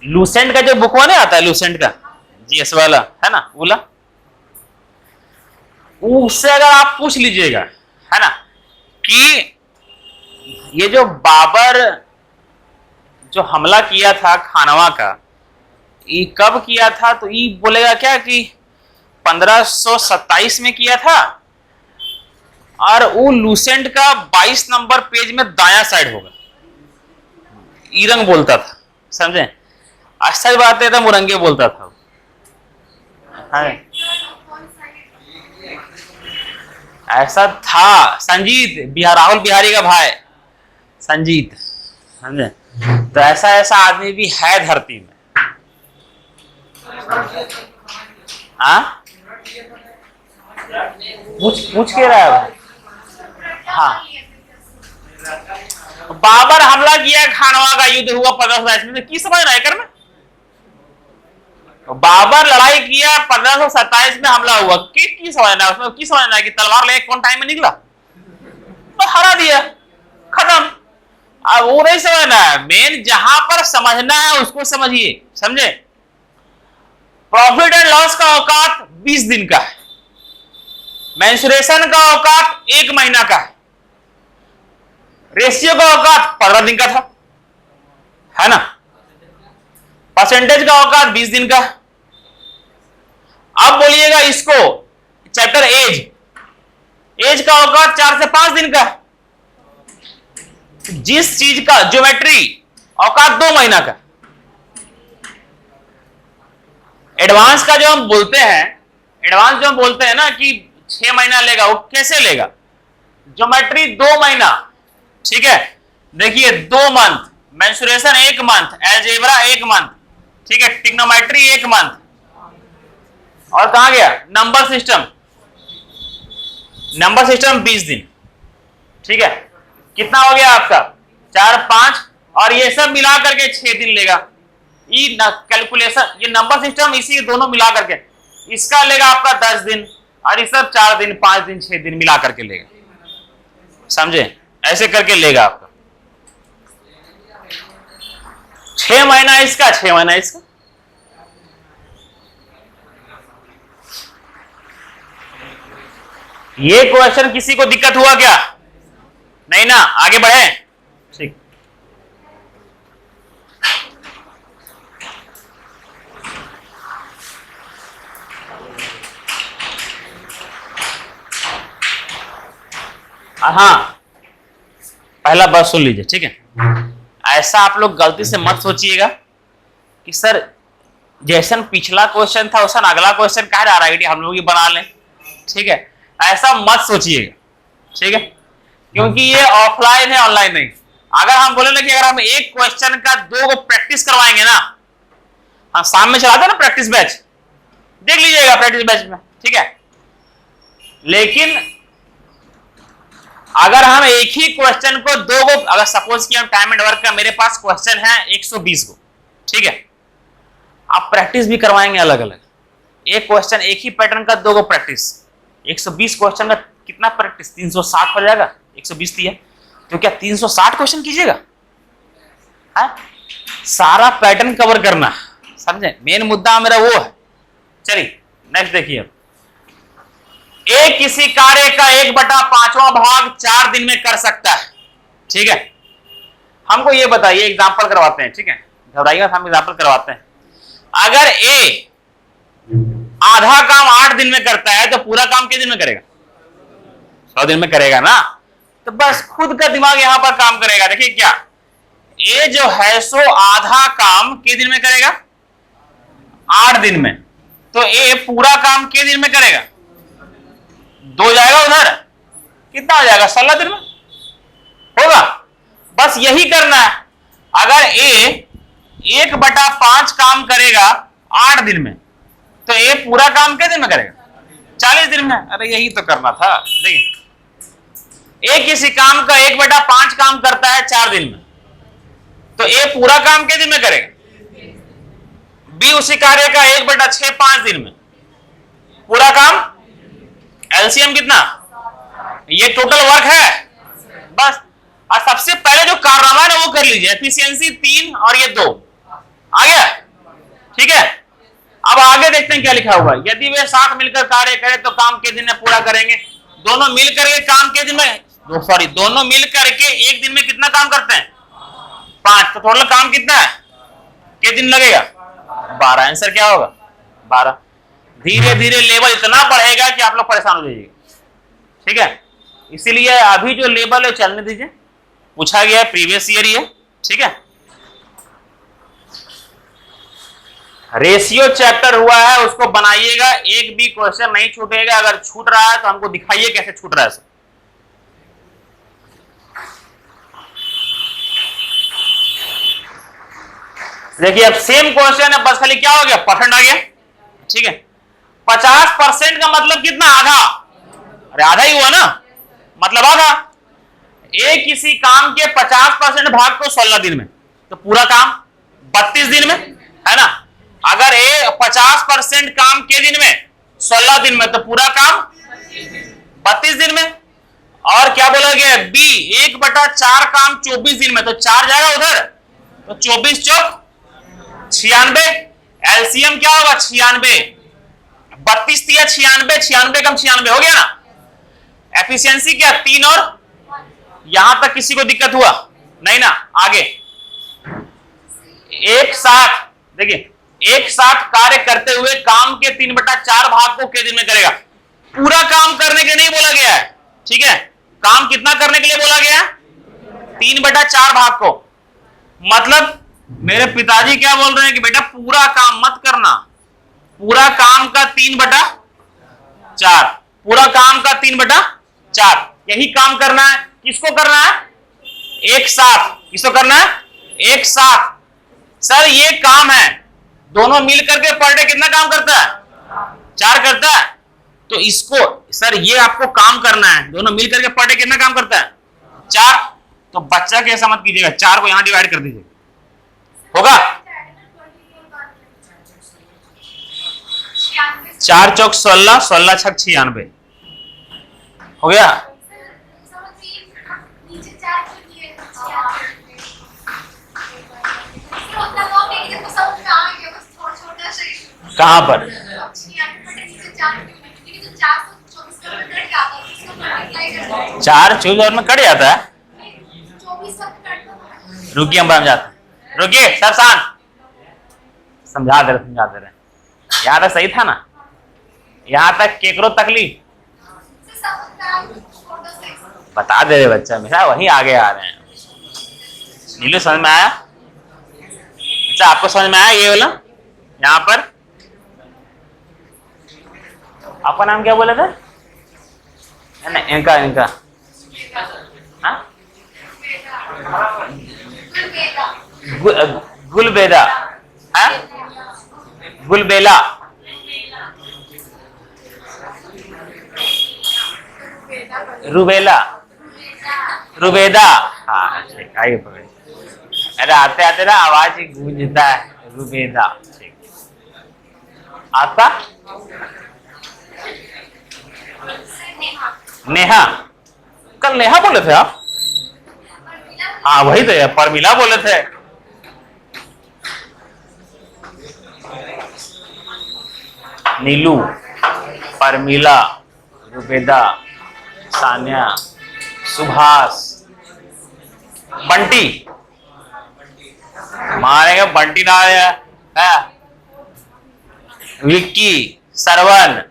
लूसेंट का जो बुक नहीं आता है, लूसेंट का जीएस वाला है ना, बोला उससे अगर आप पूछ लीजिएगा, है ना, कि ये जो बाबर जो हमला किया था खानवा का, ये कब किया था, तो ये बोलेगा क्या कि 1527 में किया था, और वो लूसेंट का 22 नंबर पेज में दायां साइड होगा, ईरंग बोलता था, समझे? अच्छा बात है, तो मुरंगे बोलता था। ऐसा था संजीत, बिहार राहुल बिहारी का भाई संजीत, समझे? तो ऐसा आदमी भी है धरती में। हाँ, पूछ के रहा है। हाँ, बाबर हमला किया, खानवा का युद्ध हुआ 1527 में, तो की समझ रहा है कर में? बाबर लड़ाई किया 1527 में, हमला हुआ, की समझना है उसमें? की समझना है कि तलवार लेके कौन टाइम में निकला, तो हरा दिया, खत्म। अब वो नहीं समझना है, मेन जहां पर समझना है उसको समझिए, समझे? प्रॉफिट एंड लॉस का औकात 20 दिन का है, मेंसुरेशन का औकात 1 महीना का है, रेशियो का औकात 15 दिन का था, है ना, परसेंटेज का औकात 20 दिन का। अब बोलिएगा इसको चैप्टर एज का औकात 4 से 5 दिन का, जिस चीज का ज्योमेट्री औकात 2 महीना का। एडवांस का जो हम बोलते हैं, एडवांस जो हम बोलते हैं ना कि 6 महीना लेगा, वो कैसे लेगा? ज्योमेट्री 2 महीना, ठीक है, देखिए 2 month, mensuration 1 month, algebra 1 month, ठीक है, ट्रिग्नोमेट्री 1 मंथ, और कहां गया नंबर सिस्टम? नंबर सिस्टम 20 दिन, ठीक है, कितना हो गया आपका? 4, 5, और ये सब मिला करके 6 दिन लेगा। ये कैलकुलेशन, ये नंबर सिस्टम इसी दोनों मिला करके, इसका लेगा आपका 10 दिन, और ये सब 4 दिन, 5 दिन, 6 दिन मिला करके लेगा, समझे? ऐसे करके लेगा आपका 6 महीना इसका, 6 महीना इसका। ये क्वेश्चन किसी को दिक्कत हुआ क्या? नहीं ना, आगे बढ़े, ठीक। हाँ, पहला बात सुन लीजिए, ठीक है। ऐसा आप लोग गलती से मत सोचिएगा कि सर जैसा पिछला क्वेश्चन था वैसा अगला क्वेश्चन कह रहा है, हम लोग ही बना लें, ठीक है, ऐसा मत सोचिएगा, ठीक है, क्योंकि ये ऑफलाइन है, ऑनलाइन नहीं। अगर हम बोले ना कि अगर हम एक क्वेश्चन का 2 को प्रैक्टिस करवाएंगे ना, हम शाम में चलाते हैं ना प्रैक्टिस बैच, देख लीजिएगा प्रैक्टिस बैच में, ठीक है। लेकिन अगर हम एक ही क्वेश्चन को 2 को, अगर सपोज कि हम टाइम एंड वर्क का मेरे पास क्वेश्चन है 120 को, ठीक है, आप प्रैक्टिस भी करवाएंगे अलग अलग, एक क्वेश्चन एक ही पैटर्न का 2 को प्रैक्टिस, 120 क्वेश्चन का कितना प्रैक्टिस? 360 हो जाएगा, 120 दिया तो क्या 360 क्वेश्चन कीजिएगा? सारा पैटर्न कवर करना, समझे? मेन मुद्दा मेरा वो है। चलिए नेक्स्ट देखिए, एक किसी कार्य का 1/5वां भाग 4 दिन में कर सकता है, ठीक है। हमको ये बताइए, एग्जांपल करवाते हैं, ठीक है, घबराइएगा, हम एग्जांपल करवाते हैं। अगर ए आधा काम 8 दिन में करता है तो पूरा काम कितने दिन में करेगा? 100 दिन में करेगा ना। तो बस खुद का दिमाग यहां पर काम करेगा। देखिए क्या, ए जो है सो आधा काम कितने दिन में करेगा? 8 दिन में। तो ए पूरा काम कितने दिन में करेगा? 2 जाएगा उधर, कितना हो जाएगा? 16 दिन में होगा। बस यही करना है। अगर ए 1/5 काम करेगा 8 दिन में, तो ए पूरा काम कितने दिन में करेगा? 40 दिन में। अरे यही तो करना था। देखिए, ए किसी काम का 1/5 काम करता है 4 दिन में, तो ए पूरा काम कितने दिन में करेगा? बी उसी कार्य का 1/6 5 दिन में, पूरा काम। एलसीएम कितना? ये टोटल वर्क है बस। और सबसे पहले जो कार्रवाई है वो कर लीजिए, एफिशिएंसी 3 और ये 2 आ गया, ठीक है। अब आगे देखते हैं क्या लिखा हुआ है। यदि वे साथ मिलकर कार्य करें तो काम के दिन में पूरा करेंगे। दोनों मिल करके काम के दिन में, दोनों मिल करके एक दिन में कितना काम करते हैं? 5। तो टोटल काम कितना है? के दिन लगेगा? 12। आंसर क्या होगा? 12। धीरे धीरे लेवल इतना बढ़ेगा कि आप लोग परेशान हो जाइएगा, ठीक है। इसीलिए अभी जो लेवल है चलने दीजिए, पूछा गया है प्रीवियस ईयर ही है, ठीक है। रेशियो चैप्टर हुआ है, उसको बनाइएगा, एक भी क्वेश्चन नहीं छूटेगा। अगर छूट रहा है तो हमको दिखाइए कैसे छूट रहा है। देखिए अब सेम क्वेश्चन है, बस खाली क्या हो गया? परसेंट आ गया, ठीक है। 50% का मतलब कितना? आधा। अरे आधा ही हुआ ना, मतलब आधा। ए किसी काम के 50% भाग को 16 दिन में, तो पूरा काम 32 दिन में, है ना। अगर ए 50% काम के दिन में 16 दिन में, तो पूरा काम 32 दिन में। और क्या बोला गया? बी 1/4 काम 24 दिन में, तो 4 जाएगा उधर, तो 24 चौक 96। एलसीएम क्या होगा? 96। 32 दिया 96, 96 कम 96 हो गया ना। एफिशिएंसी क्या? 3 और यहां तक किसी को दिक्कत हुआ नहीं ना? आगे एक साथ देखिए, एक साथ कार्य करते हुए काम के 3/4 भाग को के दिन में करेगा। पूरा काम करने के लिए नहीं बोला गया है, ठीक है। काम कितना करने के लिए बोला गया है? 3/4 भाग को। मतलब मेरे पिताजी क्या बोल रहे हैं कि बेटा पूरा काम मत करना, पूरा काम का 3/4, पूरा काम का 3/4 यही काम करना है। किसको करना है? एक साथ। किसको करना है? एक साथ। सर ये काम है, दोनों मिल करके पर डे कितना काम करता है? 4 करता है। तो इसको सर ये आपको काम करना है, दोनों मिल करके पर डे कितना काम करता है? 4। तो बच्चा के ऐसा मत कीजिएगा, 4 को यहां डिवाइड कर दीजिए, होगा 4 चौक 16, 16 छक 96 हो गया। कहां पर? 4 24 में कट जाता है। रुकिए हम जाते हैं, रुकिए सब शांत, समझा दे रहे। यहां तक सही था ना? यहां तक केकरो तकलीफ बता दे रहे बच्चा, मेरा वही आगे आ रहे हैं। नीलू समझ में आया? अच्छा आपको समझ में आया ये वाला? यहां पर आपका नाम क्या बोले थे? इनका इनका हाँ? गुलबेदा है? गुलबेला, रुबेला, रुबेदा। हाँ ठीक, आइए पकड़िए। अरे आते आते ना आवाज ही गूंजता है, रुबेदा। ठीक, आपका? नेहा। कल नेहा बोले थे आप? हाँ वही तो, परमिला बोले थे। नीलू, परमिला, रुबेदा, सान्या, सुभाष, बंटी। मारेगा बंटी ना है, विक्की, सरवन,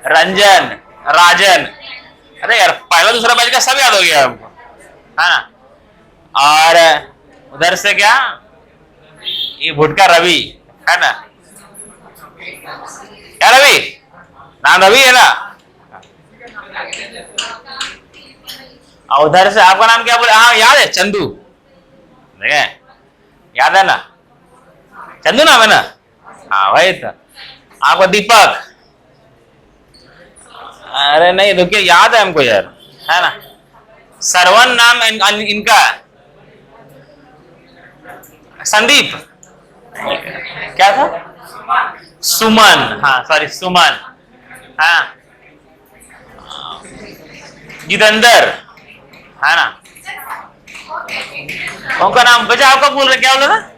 रंजन, राजन। अरे यार पहला दूसरा बैच का सब याद हो गया हमको, है ना। और उधर से क्या, ये भुटका रवि है ना। क्या रवि? नाम रवि है ना। और उधर से आपका नाम क्या बोले? हाँ याद है, चंदू। देखे याद है ना। चंदू नाम है ना? हाँ भाई था। आपका दीपक? अरे नहीं रुकिए, याद है हमको यार, है ना। सरवन नाम इनका है। संदीप क्या था? सुमन, हाँ सॉरी सुमन, हाँ। जितेंद्र, है ना। उनका नाम बचा, आपका भूल रहे, क्या बोला था?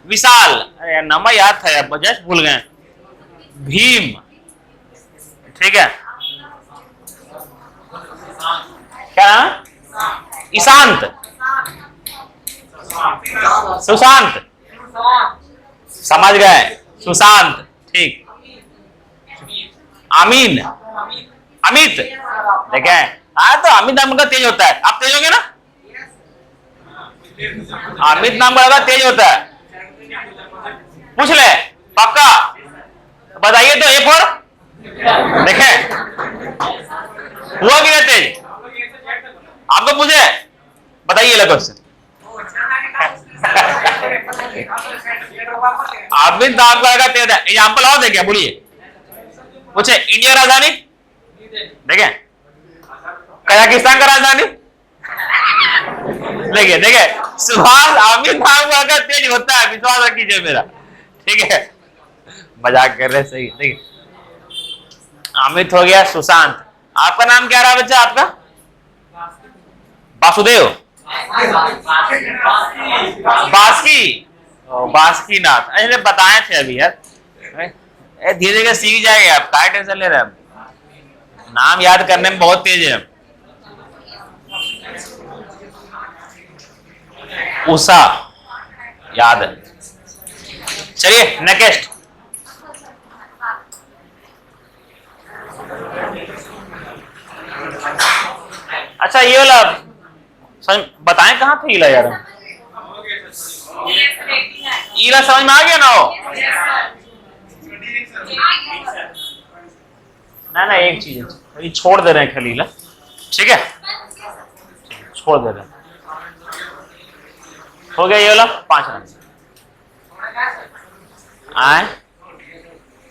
विशाल। अरे यार नाम याद था यार, जस्ट भूल गए। भीम, ठीक है। क्या नाम है? ईशांत, सुशांत, समझ गए, सुशांत, ठीक। आमीन, अमित, देखे। हाँ तो अमित नाम का तेज होता है, आप तेज होंगे ना? अमित नाम का तेज होता है, पूछ ले पक्का। बताइए तो, ए फॉर देखे हुआ कि नहीं तेज? आपको पूछे, बताइए लगभग से। अमित नाम का तेज है, एग्जाम्पल और देखे, बोलिए। पूछे इंडिया राजधानी देखे, कजाकिस्तान का राजधानी देखिए, देखिए सुभाष अमित नाम का अगर तेज होता है, विश्वास रखिए मेरा, ठीक है। मजाक कर रहे, सही। देखिए अमित हो गया, सुशांत। आपका नाम क्या रहा बच्चा आपका? वासुदेव, बास्की, बास्की नाथ। अरे बताए थे अभी यार, धीरे धीरे सीख जाएंगे आप, क्या टेंशन ले रहे हैं? नाम याद करने में बहुत तेज है। उषा, याद है। चलिए नेक्स्ट। अच्छा ये वाला बताएं, कहाँ थे ईला यार? ईला समझ में आ गया ना? हो ना, एक चीज है, छोड़ दे रहे हैं खाली ईला, ठीक है, छोड़ दे रहे हैं। हो गया ये वाला 5 रन। आए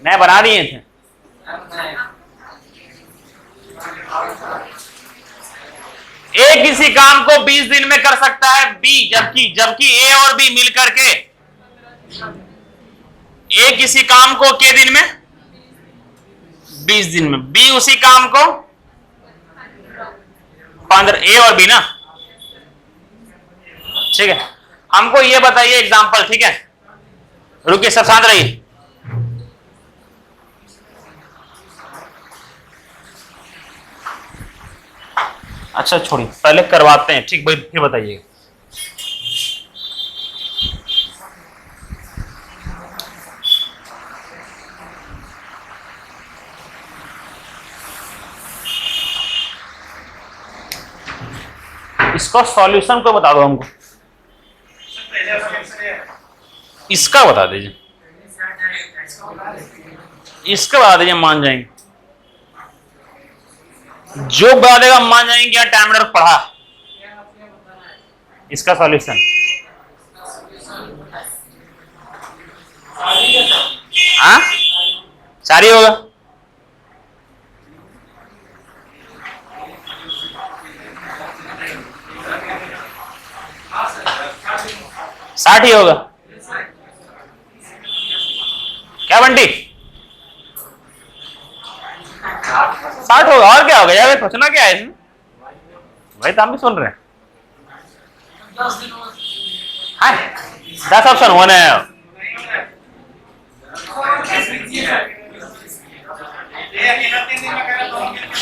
नए बना दिए थे। ए किसी काम को 20 दिन में कर सकता है बी, जबकि ए और बी मिलकर के, ए किसी काम को के दिन में 20 दिन में, बी उसी काम को 15, ए और बी ना, ठीक है। हमको ये बताइए एग्जांपल, ठीक है। रुकिए, सब शांत रहिए। अच्छा छोड़िए, पहले करवाते हैं, ठीक भाई, फिर बताइएगा। इसका सॉल्यूशन को बता दो हमको, इसका बता दीजिए, इसका बता दीजिए, मान जाएंगे। जो बता देगा मान जाएंगे। क्या टाइम रख पढ़ा? इसका सॉल्यूशन हाँ 4 ही होगा। साठ ही होगा। क्या बंटी? 60 होगा, और क्या होगा यार? सोचना क्या है इसमें भाई, तो हम भी सुन रहे हैं। 10 ऑप्शन होने हैं।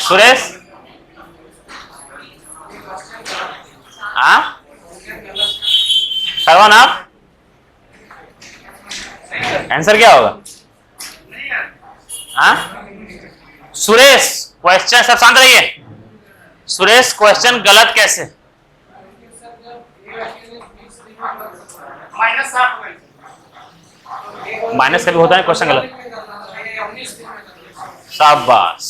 सुरेश, हाँ सरवन, आप आंसर क्या होगा? हाँ सुरेश, क्वेश्चन सब शांत रहिए। सुरेश क्वेश्चन गलत कैसे? माइनस का भी होता है क्वेश्चन गलत। शाबाश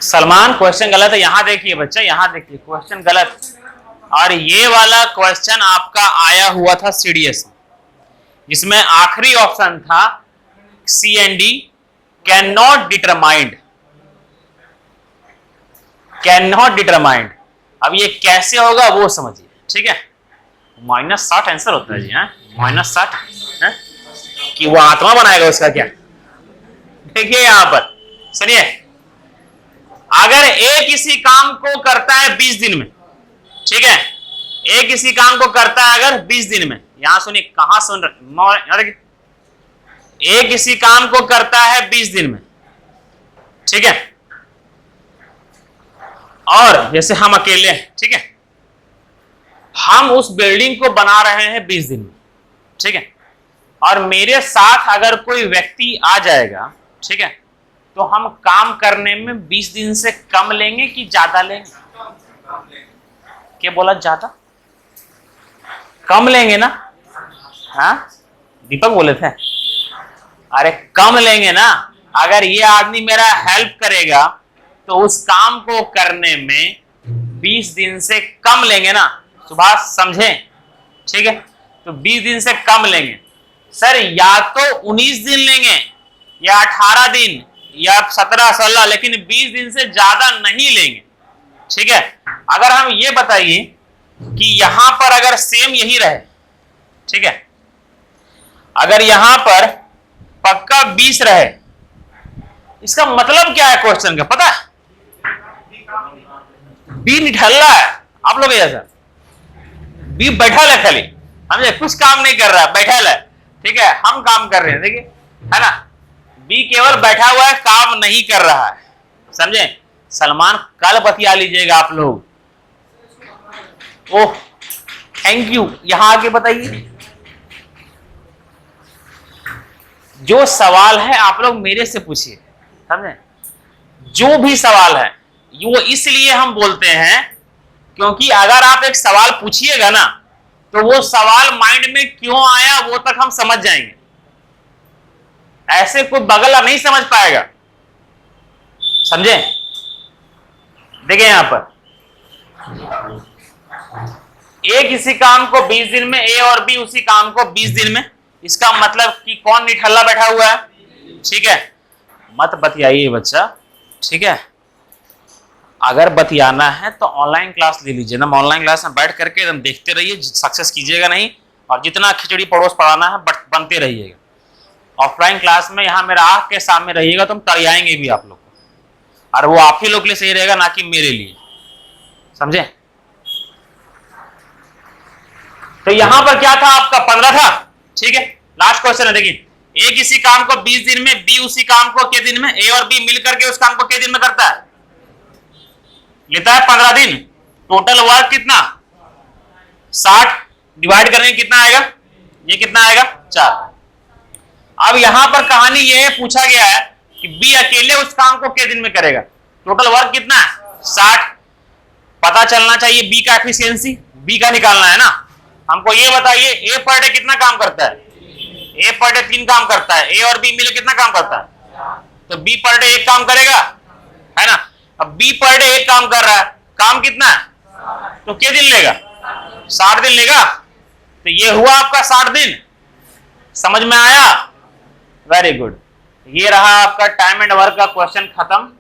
सलमान, क्वेश्चन गलत है। यहां देखिए बच्चा, यहां देखिए, क्वेश्चन गलत। और ये वाला क्वेश्चन आपका आया हुआ था सीडीएस में। जिसमें आखिरी ऑप्शन था C and D, can not determined, can not determined. अब ये कैसे होगा वो समझिए, ठीक है। -60 आंसर होता है जी, हाँ -60 है कि वो आत्मा बनाएगा उसका क्या। देखिए यहां पर सुनिए, अगर ए किसी काम को करता है 20 दिन में, ठीक है, ए किसी काम को करता है अगर 20 दिन में, यहां सुनिए, कहां सुन रहे, ए किसी काम को करता है 20 दिन में, ठीक है, और जैसे हम अकेले हैं, ठीक है, हम उस बिल्डिंग को बना रहे हैं 20 दिन में, ठीक है, और मेरे साथ अगर कोई व्यक्ति आ जाएगा, ठीक है, तो हम काम करने में 20 दिन से कम लेंगे कि ज्यादा लेंगे? क्या बोला, ज्यादा? कम लेंगे ना? हाँ, दीपक बोले थे, अरे कम लेंगे ना। अगर ये आदमी मेरा हेल्प करेगा तो उस काम को करने में 20 दिन से कम लेंगे ना, सुभाष समझे, ठीक है, तो 20 दिन से कम लेंगे। सर या तो 19 दिन लेंगे या 18 दिन या 17-16, लेकिन 20 दिन से ज्यादा नहीं लेंगे, ठीक है। अगर हम ये बताइए कि यहां पर अगर सेम यही रहे, ठीक है, अगर यहां पर पक्का 20 रहे, इसका मतलब क्या है क्वेश्चन का पता है? बी निठल्ला है आप लोग जैसा, बी बैठल है खाली, समझे, कुछ काम नहीं कर रहा है, बैठल है, ठीक है, हम काम कर रहे हैं, देखिए, है ना, बी केवल बैठा हुआ है, काम नहीं कर रहा है, समझे। सलमान कल बतिया लीजिएगा आप लोग। ओह थैंक यू, यहां आके बताइए, जो सवाल है आप लोग मेरे से पूछिए, समझे, जो भी सवाल है वो इसलिए हम बोलते हैं क्योंकि अगर आप एक सवाल पूछिएगा ना तो वो सवाल माइंड में क्यों आया वो तक हम समझ जाएंगे, ऐसे कोई बगला नहीं समझ पाएगा, समझे। देखिए यहां पर ए किसी काम को 20 दिन में, ए और बी उसी काम को 20 दिन में, इसका मतलब कि कौन निठल्ला बैठा हुआ है, ठीक है। मत बतियाइए बच्चा, ठीक है, अगर बतियाना है तो ऑनलाइन क्लास ले लीजिए ना, ऑनलाइन क्लास में बैठ करके एकदम देखते रहिए, सक्सेस कीजिएगा नहीं, और जितना खिचड़ी पड़ोस पढ़ाना है बनते रहिएगा। ऑफलाइन क्लास में यहाँ मेरा आंख के सामने रहिएगा तो हम तरियाएंगे भी आप लोग को, और वो आप ही लोग के लिए सही रहेगा ना कि मेरे लिए, समझे। तो यहां पर क्या था आपका 15 था, ठीक है। लास्ट क्वेश्चन है, देखिए, ए किसी काम को 20 दिन में, बी उसी काम को कितने दिन में, ए और बी मिलकर के उस काम को कितने दिन में करता है, लेता है 15 दिन। टोटल वर्क कितना, 60 डिवाइड करेंगे कितना आएगा, ये कितना आएगा 4। अब यहां पर कहानी ये है, पूछा गया है कि बी अकेले उस काम को कितने दिन में करेगा, टोटल वर्क कितना है 60। पता चलना चाहिए बी का एफिशिएंसी, बी का निकालना है ना। हमको ये बताइए ए पर डे कितना काम करता है, ए पर डे 3 काम करता है, ए और बी मिले कितना काम करता है, तो बी पर डे 1 काम करेगा, है ना। अब बी पर डे 1 काम कर रहा है, काम कितना है, तो कितने दिन लेगा, 60 दिन लेगा। तो ये हुआ आपका 60 दिन, समझ में आया, वेरी गुड। ये रहा आपका टाइम एंड वर्क का क्वेश्चन खत्म।